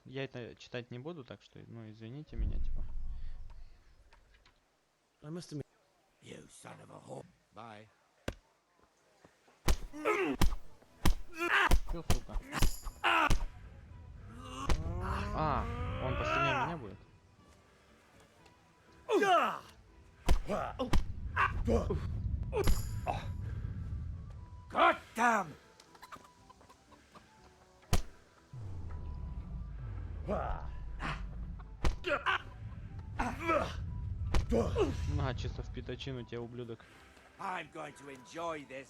Я это читать не буду, так что, ну, извините меня, типа. I must admit. You son of a whore. Bye. Ты, сука. Он посильнее меня будет? God damn! На, чисто в пятачину тебе, ублюдок. I'm going to enjoy this.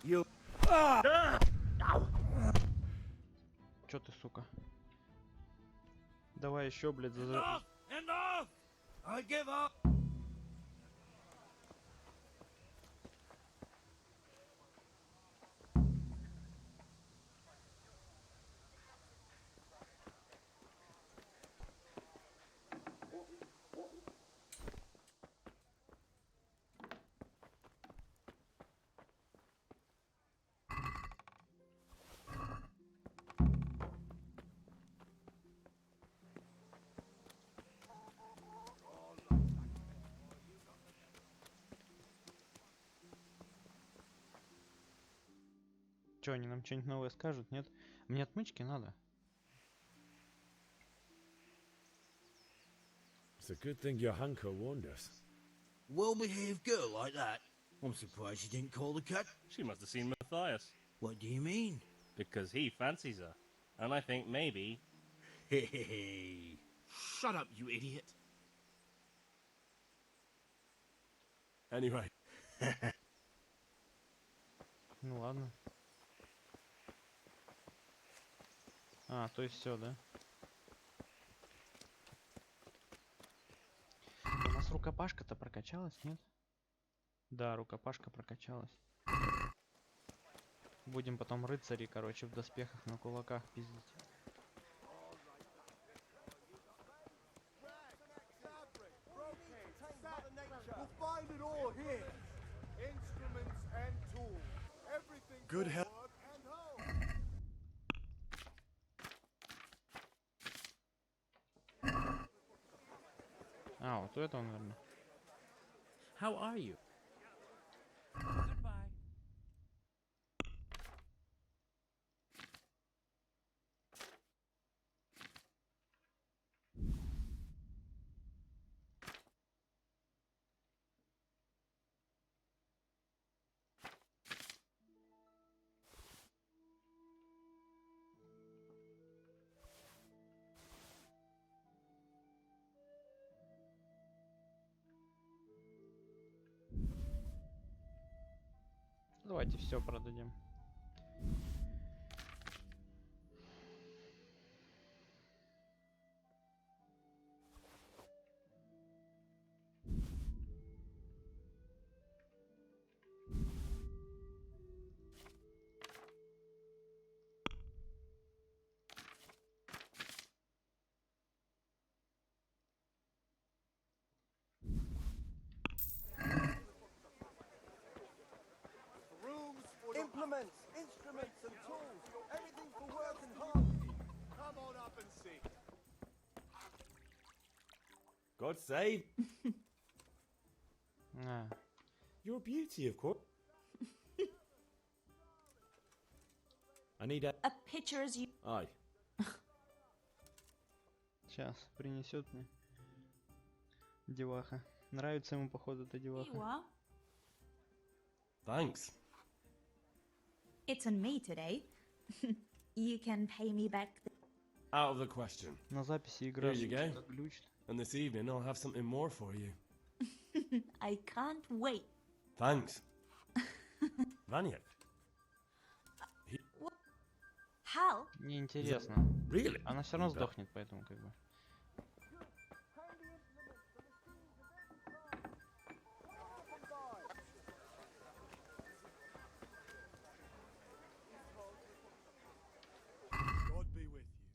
You. Чё ты, сука? Давай еще, блядь, Enough! Enough! I give up. Чё, они нам что-нибудь новое скажут, нет? Мне отмычки надо. It's a good thing your Hanko warned us. Well-behaved girl like that. I'm surprised she didn't call the cat. She must have seen Matthias. What do you mean? Because he fancies her. And I think maybe... Hey. Shut up, you idiot. Anyway. Ну ладно. То есть все, да? У нас рукопашка-то прокачалась, нет? Да, рукопашка прокачалась. Будем потом рыцари, короче, в доспехах на кулаках пиздить. Good health. А, вот у этого, наверное. How are you? Давайте все продадим. Implements, instruments and tools. Everything for work and home. Come on up and see. God save. А, You're a beauty, of course. I need a... A picture as you. Aye. сейчас принесет мне деваха. Нравится ему, походу, эта You деваха. are. Thanks. It's on me today. You can pay me back. Out of the question. На записи игра Here you go. что-то глючит. And this evening I'll have something more for you. I can't wait. Thanks. Vanya. How? Неинтересно. Really? Она все равно Да. сдохнет, поэтому как бы. God be with you.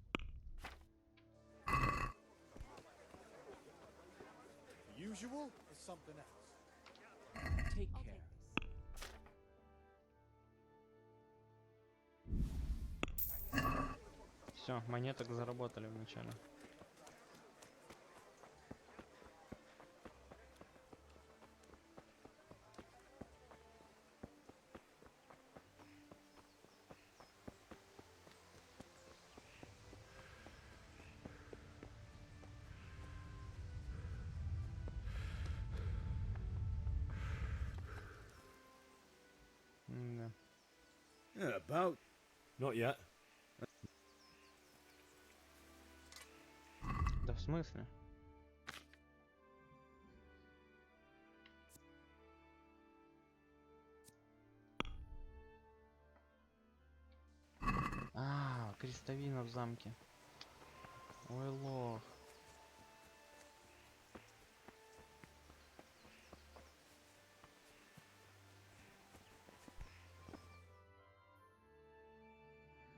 The usual or something else? Take care. Все, монеток заработали вначале. Да. Yeah, about. Not yet. Да в смысле? А, крестовина в замке. Ой, лох.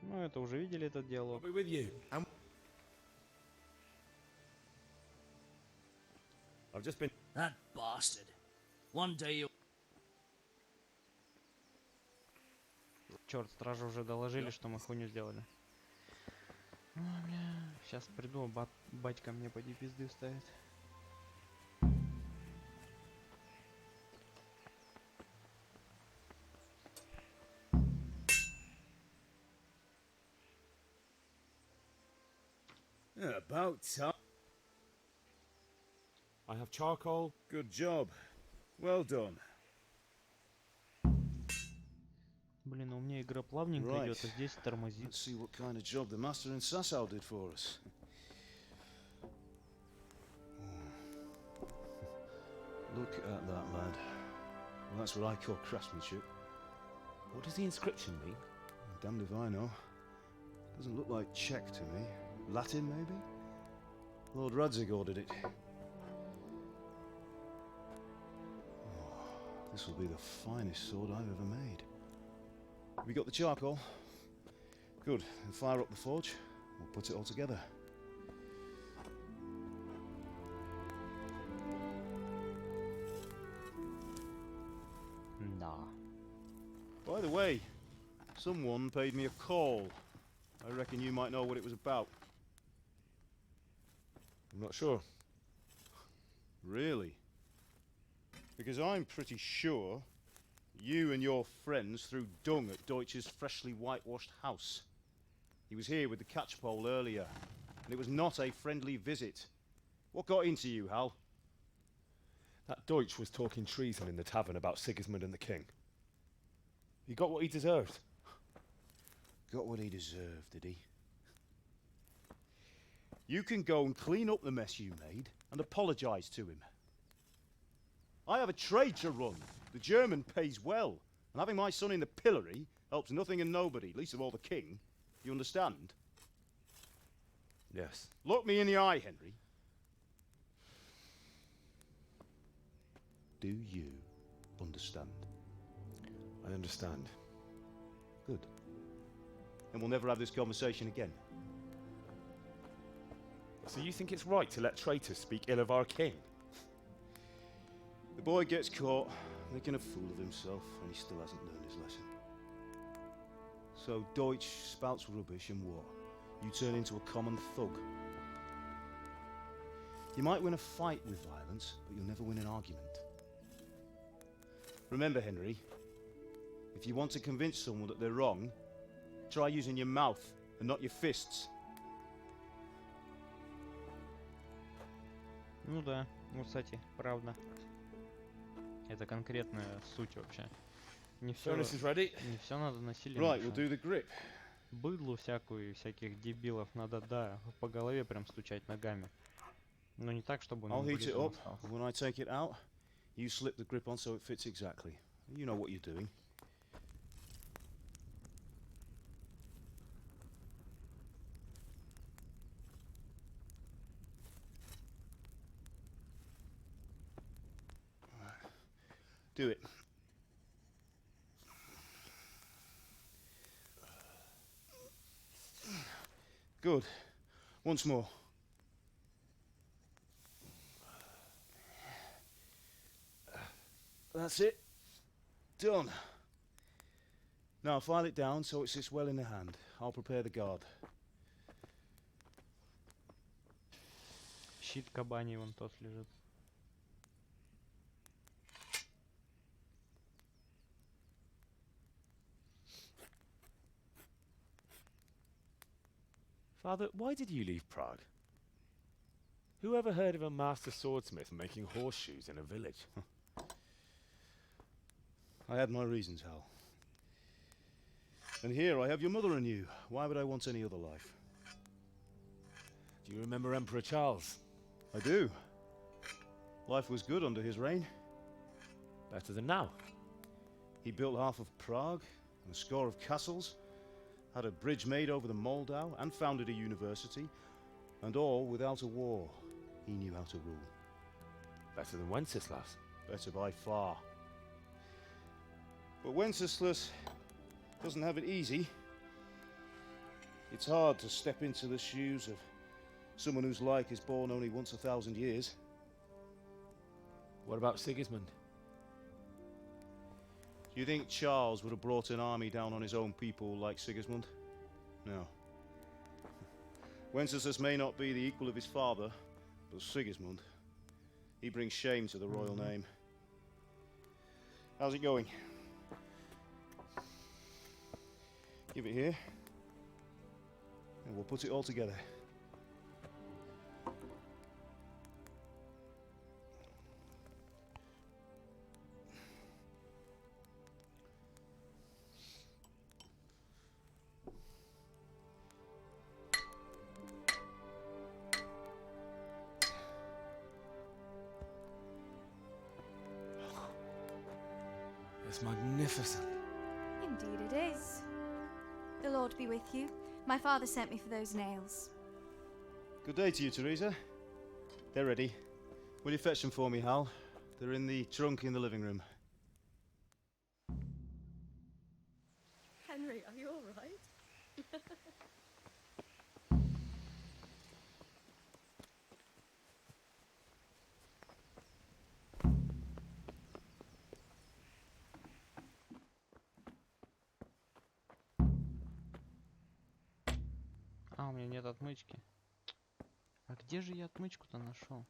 Ну, это уже видели этот диалог. I'll be with you. I've just been... That bastard. One day you'll... Черт, стражи уже доложили, что мы хуйню сделали. Ой, бля. Сейчас приду, батька мне поди пизды вставит. Yeah, about time. I have charcoal. Good job. Well done. Блин, у меня игра плавненько Right. идет, а здесь тормозит. Let's see what kind of job the master in Sasau did for us. Look at that, lad. Well, that's what I call craftsmanship. What does the inscription mean? Damned if I know. Doesn't look like Czech to me. Latin, maybe? Lord Radzig ordered it. Oh, this will be the finest sword I've ever made. Have you got the charcoal? Good. Then fire up the forge. We'll put it all together. Да. By the way, someone paid me a call. I reckon you might know what it was about. I'm not sure. Really? Because I'm pretty sure you and your friends threw dung at Deutsch's freshly whitewashed house. He was here with the catchpole earlier, and it was not a friendly visit. What got into you, Hal? That Deutsch was talking treason in the tavern about Sigismund and the king. He got what he deserved. Got what he deserved, did he? You can go and clean up the mess you made and apologise to him. I have a trade to run. The German pays well, and having my son in the pillory helps nothing and nobody, least of all the king. You understand? Yes. Look me in the eye, Henry. Do you understand? I understand. Good. Then we'll never have this conversation again. So you think it's right to let traitors speak ill of our king? The boy gets caught, making a fool of himself, and he still hasn't learned his lesson. So Deutsch spouts rubbish, and what? You turn into a common thug. You might win a fight with violence, but you'll never win an argument. Remember, Henry, if you want to convince someone that they're wrong, try using your mouth and not your fists. Ну да, ну кстати, правда. Это конкретная суть вообще. Не все, не все надо насилием. Right, we'll do the grip. Быдлу всякую и всяких дебилов надо, да, по голове прям стучать ногами. Но не так, чтобы он I'll heat it вылезал up. остался. When I take it out, you slip the grip on so it fits exactly. You know what you're doing. Do it. Good. Once more. That's it. Done. Now file it down so it sits well in the hand. I'll prepare the guard. Щит кабаний вон тот лежит. Father, why did you leave Prague? Who ever heard of a master swordsmith making horseshoes in a village? I had my reasons, Hal. And here I have your mother and you. Why would I want any other life? Do you remember Emperor Charles? I do. Life was good under his reign. Better than now. He built half of Prague and a score of castles, had a bridge made over the Moldau, and founded a university, and all without a war. He knew how to rule. Better than Wenceslas. Better by far. But Wenceslas doesn't have it easy. It's hard to step into the shoes of someone whose like is born only once 1,000 years. What about Sigismund? Do you think Charles would have brought an army down on his own people like Sigismund? No. Wenceslas may not be the equal of his father, but Sigismund, he brings shame to the royal name. How's it going? Give it here, and we'll put it all together. It's magnificent. Indeed it is. The Lord be with you. My father sent me for those nails. Good day to you, Teresa. They're ready. Will you fetch them for me, Hal? They're in the trunk in the living room. Henry, are you all right? А, у меня нет отмычки. А где же я отмычку-то нашел?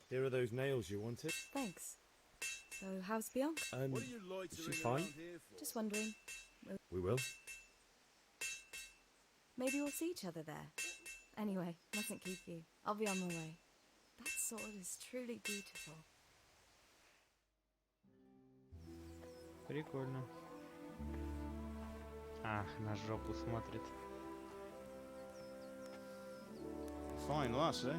Here are those nails you wanted. Thanks. So, how's Bianca? What are you Is she loitering fine? around here for? Just wondering. We will. Maybe we'll see each other there. Anyway, mustn't keep you. I'll be on my way. That sword is truly beautiful. Прикольно. Ах, на жопу смотрит. Fine lass, eh?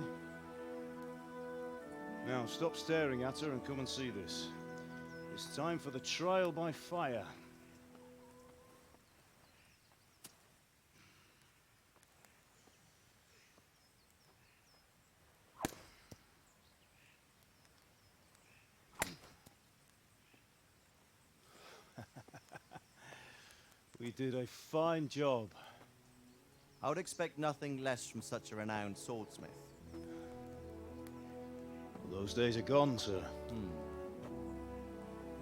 Now stop staring at her and come and see this. It's time for the trial by fire. We did a fine job. I would expect nothing less from such a renowned swordsmith. Well, those days are gone, sir.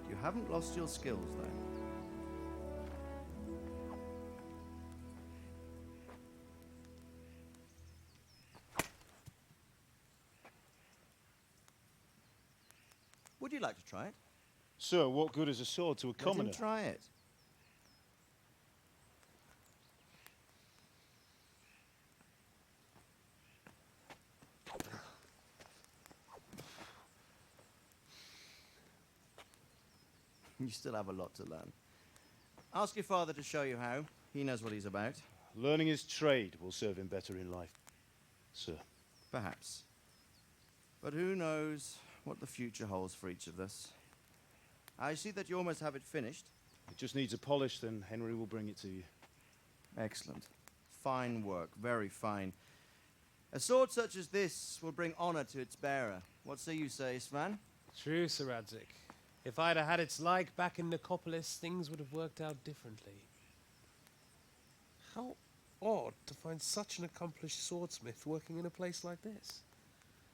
You haven't lost your skills, though. Would you like to try it? Sir, what good is a sword to a commoner? Let him try it. You still have a lot to learn. Ask your father to show you how. He knows what he's about. Learning his trade will serve him better in life, sir. Perhaps. But who knows what the future holds for each of us. I see that you almost have it finished. It just needs a polish, then Henry will bring it to you. Excellent. Fine work, very fine. A sword such as this will bring honor to its bearer. What say you, Svan? True, Sir Radzik. If I'd have had its like back in Nicopolis, things would have worked out differently. How odd to find such an accomplished swordsmith working in a place like this.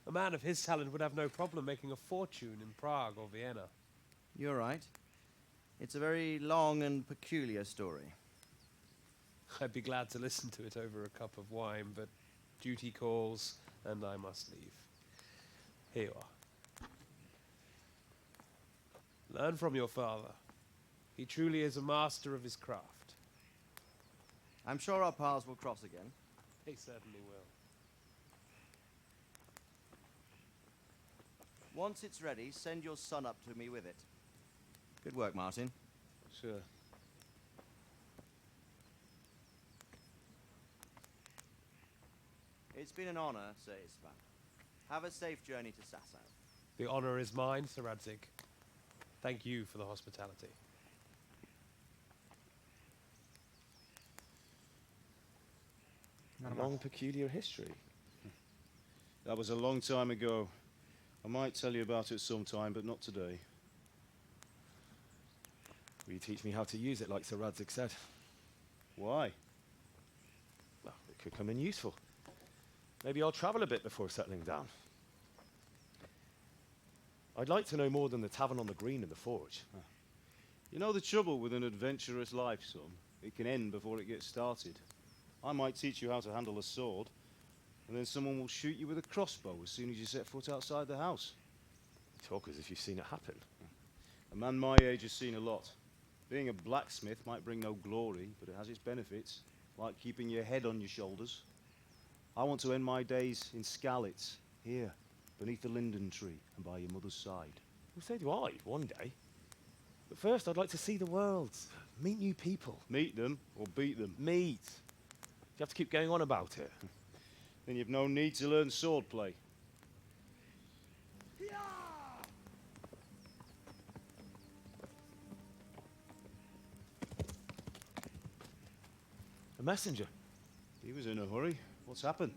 A man of his talent would have no problem making a fortune in Prague or Vienna. You're right. It's a very long and peculiar story. I'd be glad to listen to it over a cup of wine, but duty calls, and I must leave. Here you are. Learn from your father. He truly is a master of his craft. I'm sure our paths will cross again. They certainly will. Once it's ready, send your son up to me with it. Good work, Martin. Sure. It's been an honor, Sir Isvan. Have a safe journey to Sasau. The honor is mine, Sir Radzik. Thank you for the hospitality. A long, peculiar history. That was a long time ago. I might tell you about it sometime, but not today. Will you teach me how to use it, like Sir Radzik said? Why? Well, it could come in useful. Maybe I'll travel a bit before settling down. I'd like to know more than the tavern on the green and the forge. You know the trouble with an adventurous life, son? It can end before it gets started. I might teach you how to handle a sword, and then someone will shoot you with a crossbow as soon as you set foot outside the house. You talk as if you've seen it happen. A man my age has seen a lot. Being a blacksmith might bring no glory, but it has its benefits, like keeping your head on your shoulders. I want to end my days in Skalitz, here, beneath the linden tree and by your mother's side. Well, so do I, one day. But first, I'd like to see the world, meet new people. Meet them or beat them? Meet. You have to keep going on about it. Then you've no need to learn swordplay. A messenger. He was in a hurry. What's happened?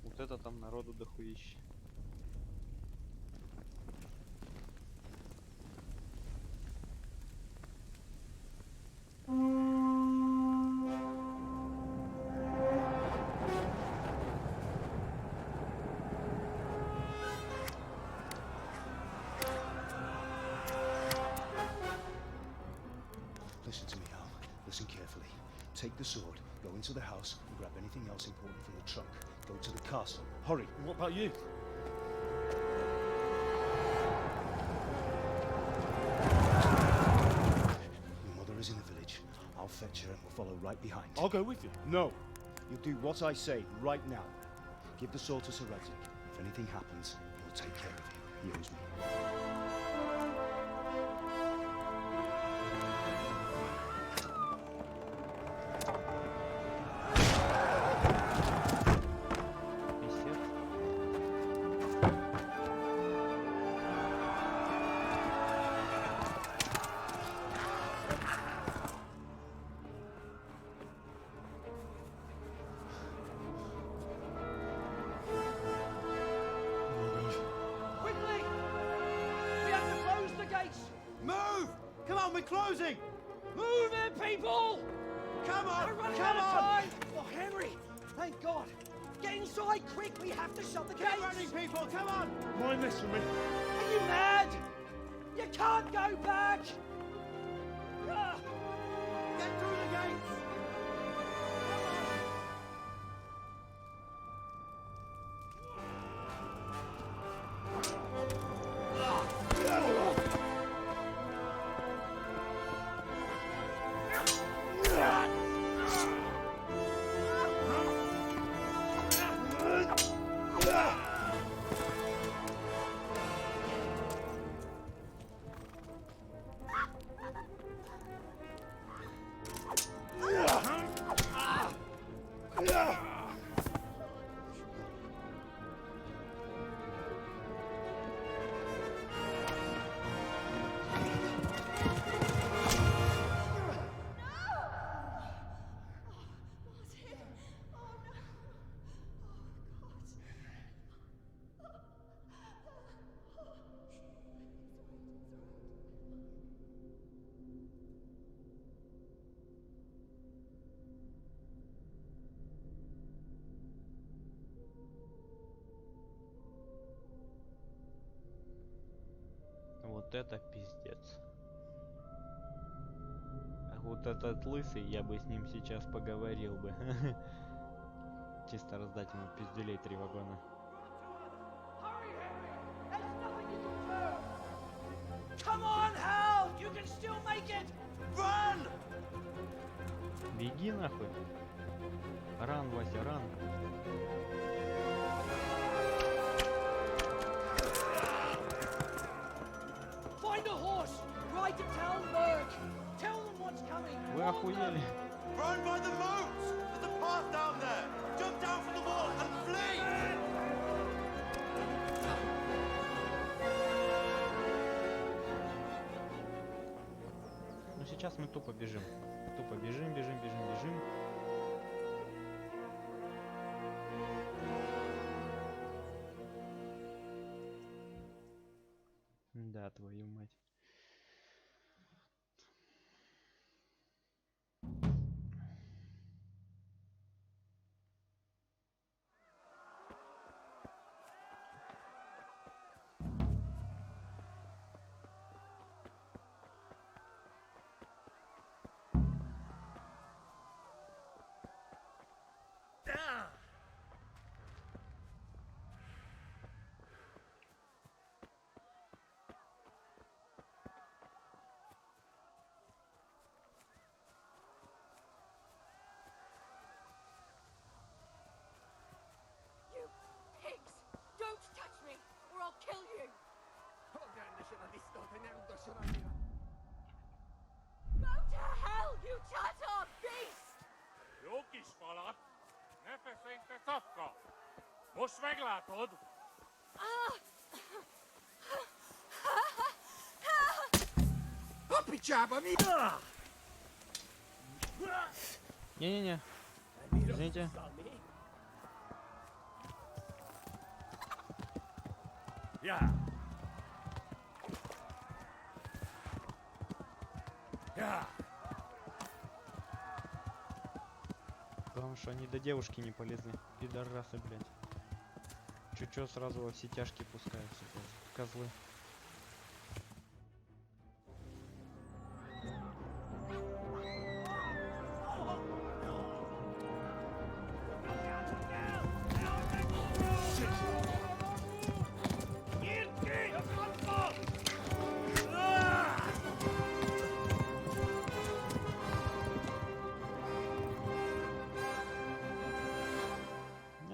Вот это там народу дохуище. Listen to me, Hal. Listen carefully. Take the sword, go into the house, and grab anything else important from the trunk. Go to the castle. Hurry. And what about you? Your mother is in the village. I'll fetch her and we'll follow right behind. I'll go with you. No. You'll do what I say right now. Give the sword to Sir Radzik. If anything happens, he'll take care of you. He owes me. We're closing! Move it, people! Come on! We're running Come out of on! time! Oh, Henry! Thank God! Get inside, quick! We have to shut the gates! Get running, people! Come on! Mind this for me. Are you mad? You can't go back! Ah. Get through the gates! Вот это пиздец. А вот этот лысый, я бы с ним сейчас поговорил бы. Чисто раздать ему пизделей 3 вагона. Come on, Hal! You can still make it! Run! Беги нахуй. Ран, Вася, ран. Find a horse! Ride to Talberg! Tell them what's coming! Вы охуели. Run by the moat! There's a path down there! Jump down from the wall and flee! Ну сейчас мы тупо бежим. Тупо бежим, бежим, бежим, бежим. Да, твою мать. Don't touch me, or I'll kill you! Go to hell, you Tatar beast! Jó kis falat, ne feszélyt te szapka! Most meglátod! Не-не-не. Извините. Я. Я. Главное, что они до девушки не полезли. Пидорасы, блядь. Чё сразу во все тяжкие пускаются, блядь. Козлы.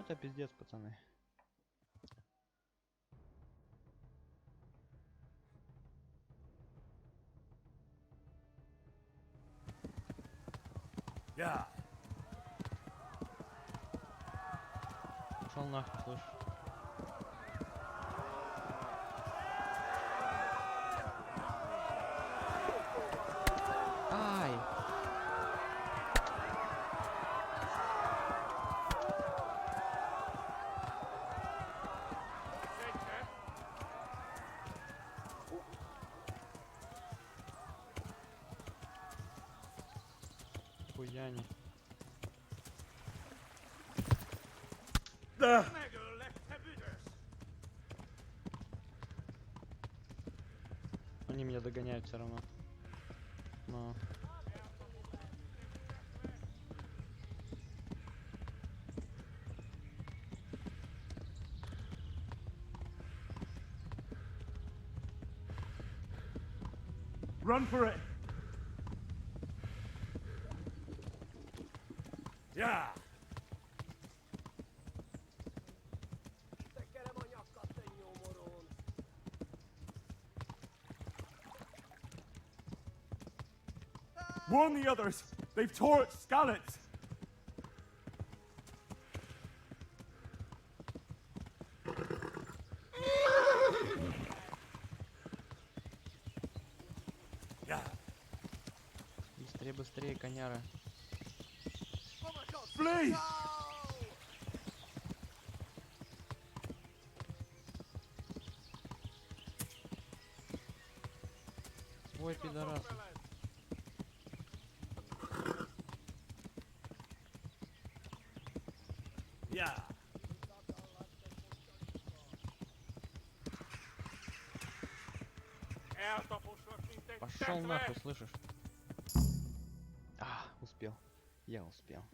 это пиздец, пацаны. Я. Пошел нахуй, слышь. Ай! Хуяне. Да. Они меня догоняют все равно. Но... Run for it. Yeah. Warn the others. They've tore its scallops. Быстрее, быстрее, коняра. Flee! Ой, пидорас. Yeah. Пошел нахуй, слышишь? А, успел. Я успел.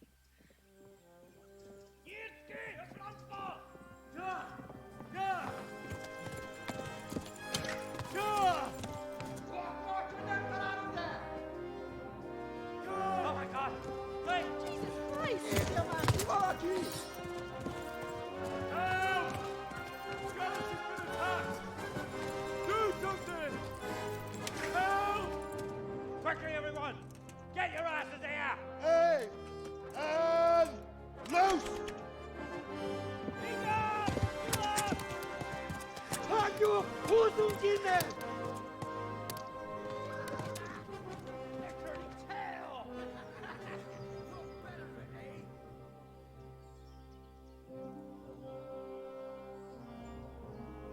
Oh my God! Wait! Jesus Christ! Help! Scottish has been attacked! Do something! Help! Quickly, everyone! Get your asses here! Hey! And loose! Haku! Huzungine!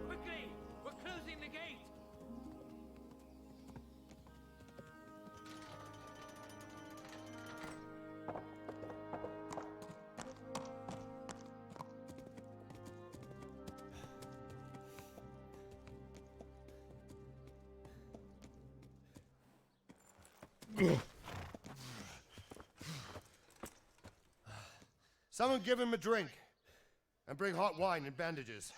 Quickly! We're closing the gate! Someone give him a drink. And bring hot wine and bandages.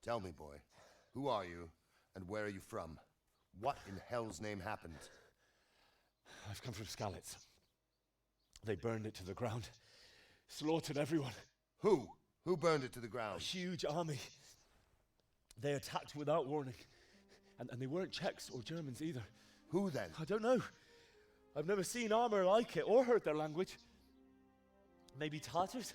Tell me, boy, who are you and where are you from? What in hell's name happened? I've come from Skalitz. They burned it to the ground. Slaughtered everyone. Who? Who burned it to the ground? A huge army. They attacked without warning. And they weren't Czechs or Germans either. Who then? I don't know. I've never seen armor like it or heard their language. Maybe Tatars?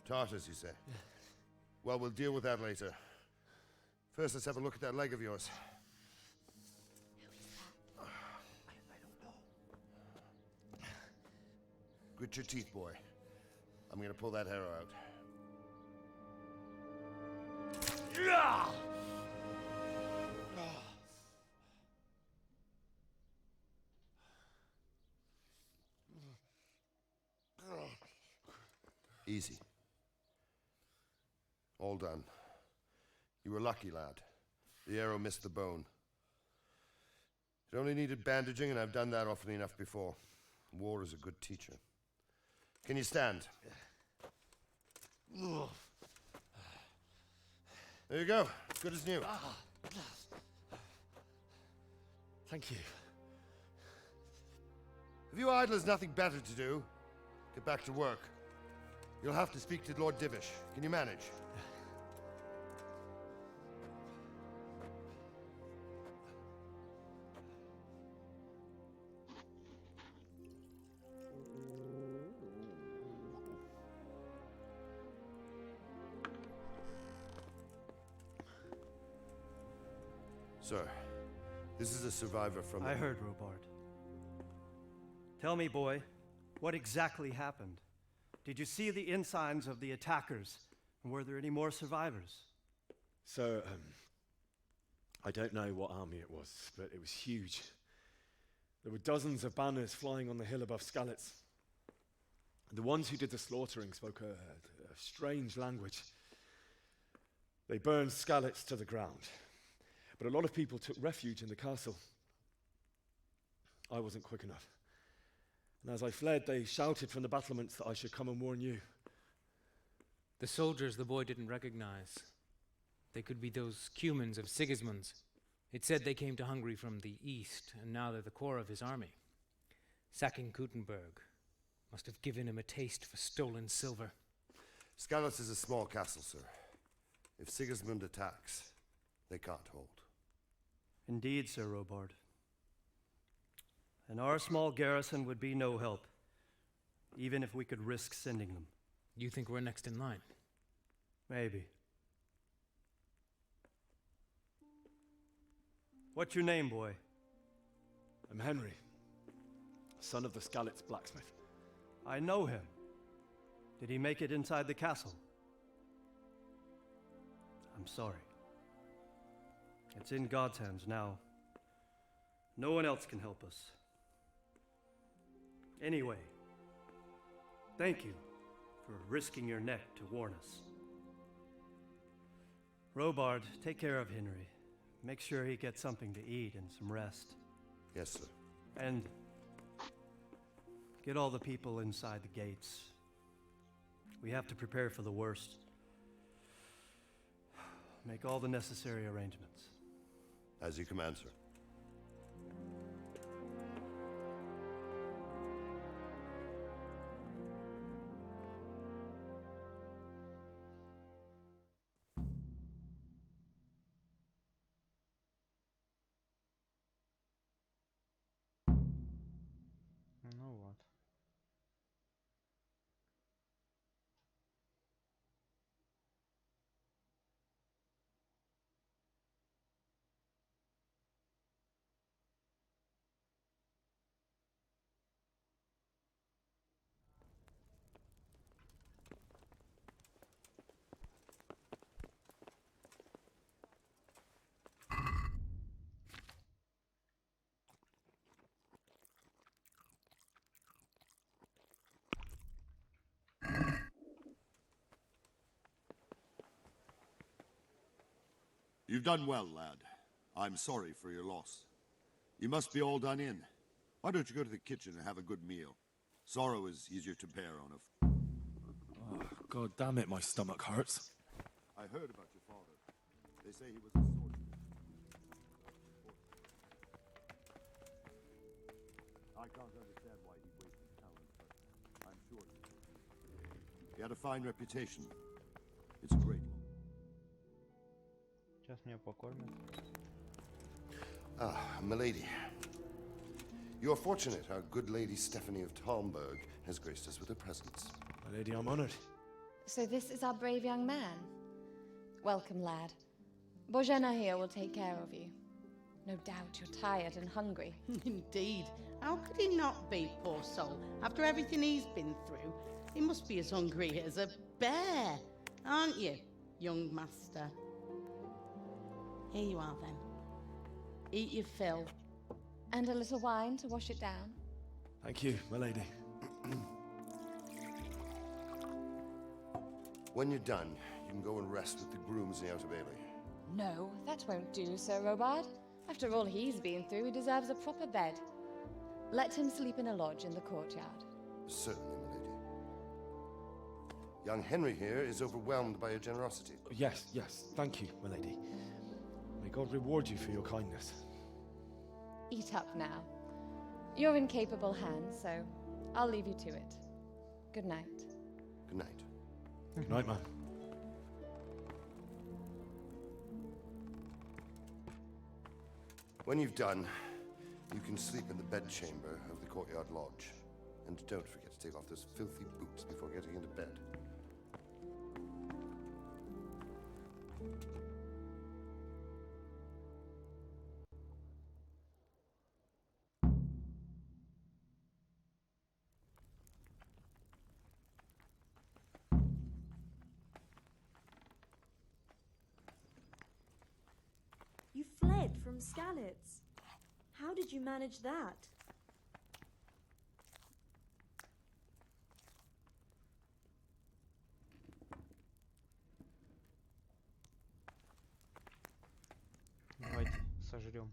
Tartars, you say? Yeah. Well, we'll deal with that later. First, let's have a look at that leg of yours. I don't know. Grit your teeth, boy. I'm gonna pull that arrow out. Yeah! Easy. All done. You were lucky, lad. The arrow missed the bone. It only needed bandaging, and I've done that often enough before. War is a good teacher. Can you stand? There you go. Good as new. Thank you. If you idlers nothing better to do, get back to work. You'll have to speak to Lord Divish. Can you manage? Sir, this is a survivor from... I heard, Robard. Tell me, boy, what exactly happened? Did you see the ensigns of the attackers? And were there any more survivors? So, I don't know what army it was, but it was huge. There were dozens of banners flying on the hill above Skalitz. The ones who did the slaughtering spoke a strange language. They burned Skalitz to the ground. But a lot of people took refuge in the castle. I wasn't quick enough. And as I fled, they shouted from the battlements that I should come and warn you. The soldiers the boy didn't recognize. They could be those Cumans of Sigismund's. It said they came to Hungary from the east, and now they're the core of his army. Sacking Kuttenberg must have given him a taste for stolen silver. Skalitz is a small castle, sir. If Sigismund attacks, they can't hold. Indeed, Sir Robard. And our small garrison would be no help, even if we could risk sending them. You think we're next in line? Maybe. What's your name, boy? I'm Henry, son of the Skalitz blacksmith. I know him. Did he make it inside the castle? I'm sorry. It's in God's hands now. No one else can help us. Anyway, thank you for risking your neck to warn us. Robard, take care of Henry. Make sure he gets something to eat and some rest. Yes, sir. And get all the people inside the gates. We have to prepare for the worst. Make all the necessary arrangements. As you command, sir. Ну вот. You've done well, lad. I'm sorry for your loss. You must be all done in. Why don't you go to the kitchen and have a good meal? Sorrow is easier to bear on a... Oh, God damn it, my stomach hurts. I heard about your father. They say he was a swordsman. I can't understand why he wasted talent, but I'm sure he did. He had a fine reputation. It's a great one. Сейчас меня покормят. Ah, milady. You're fortunate our good lady Stephanie of Talmberg has graced us with her presence. My lady, I'm honored. So this is our brave young man. Welcome, lad. Bozhena here will take care of you. No doubt you're tired and hungry. Indeed. How could he not be, poor soul? After everything he's been through, he must be as hungry as a bear, aren't you, young master? Here you are, then. Eat your fill. And a little wine to wash it down. Thank you, my lady. When you're done, you can go and rest with the grooms in the Outer Bailey. No, that won't do, Sir Robard. After all he's been through, he deserves a proper bed. Let him sleep in a lodge in the courtyard. Certainly, milady. Young Henry here is overwhelmed by your generosity. Yes, yes, thank you, my lady. May God reward you for your kindness. Eat up now. You're in capable hands, so I'll leave you to it. Good night. Good night. Good night, man. When you've done, you can sleep in the bedchamber of the courtyard lodge. And don't forget to take off those filthy boots before getting into bed. You fled from Skalitz. How did you manage that? Давайте сожрем.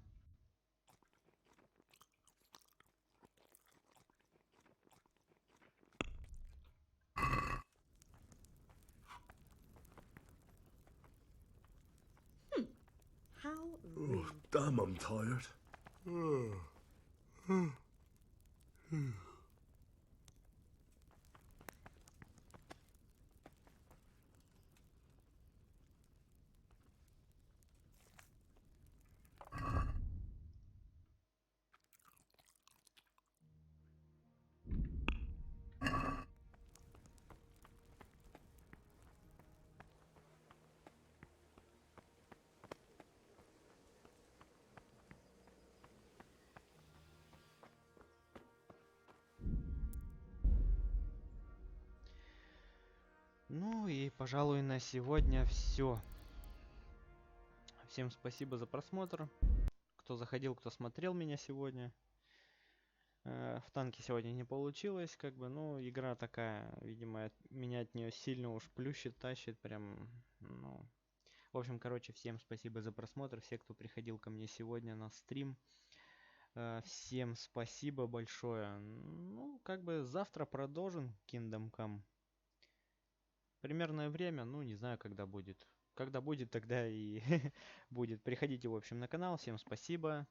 How Oh, rude. damn, I'm tired. Ну и, пожалуй, на сегодня все. Всем спасибо за просмотр. Кто заходил, кто смотрел меня сегодня. В танке сегодня не получилось, как бы, ну, игра такая, видимо, меня от нее сильно уж плющит, тащит, прям, ну... В общем, короче, всем спасибо за просмотр, все, кто приходил ко мне сегодня на стрим. Всем спасибо большое. Ну, как бы завтра продолжим Kingdom Come. Примерное время, ну, не знаю, когда будет. Когда будет, тогда и будет. Приходите, в общем, на канал. Всем спасибо.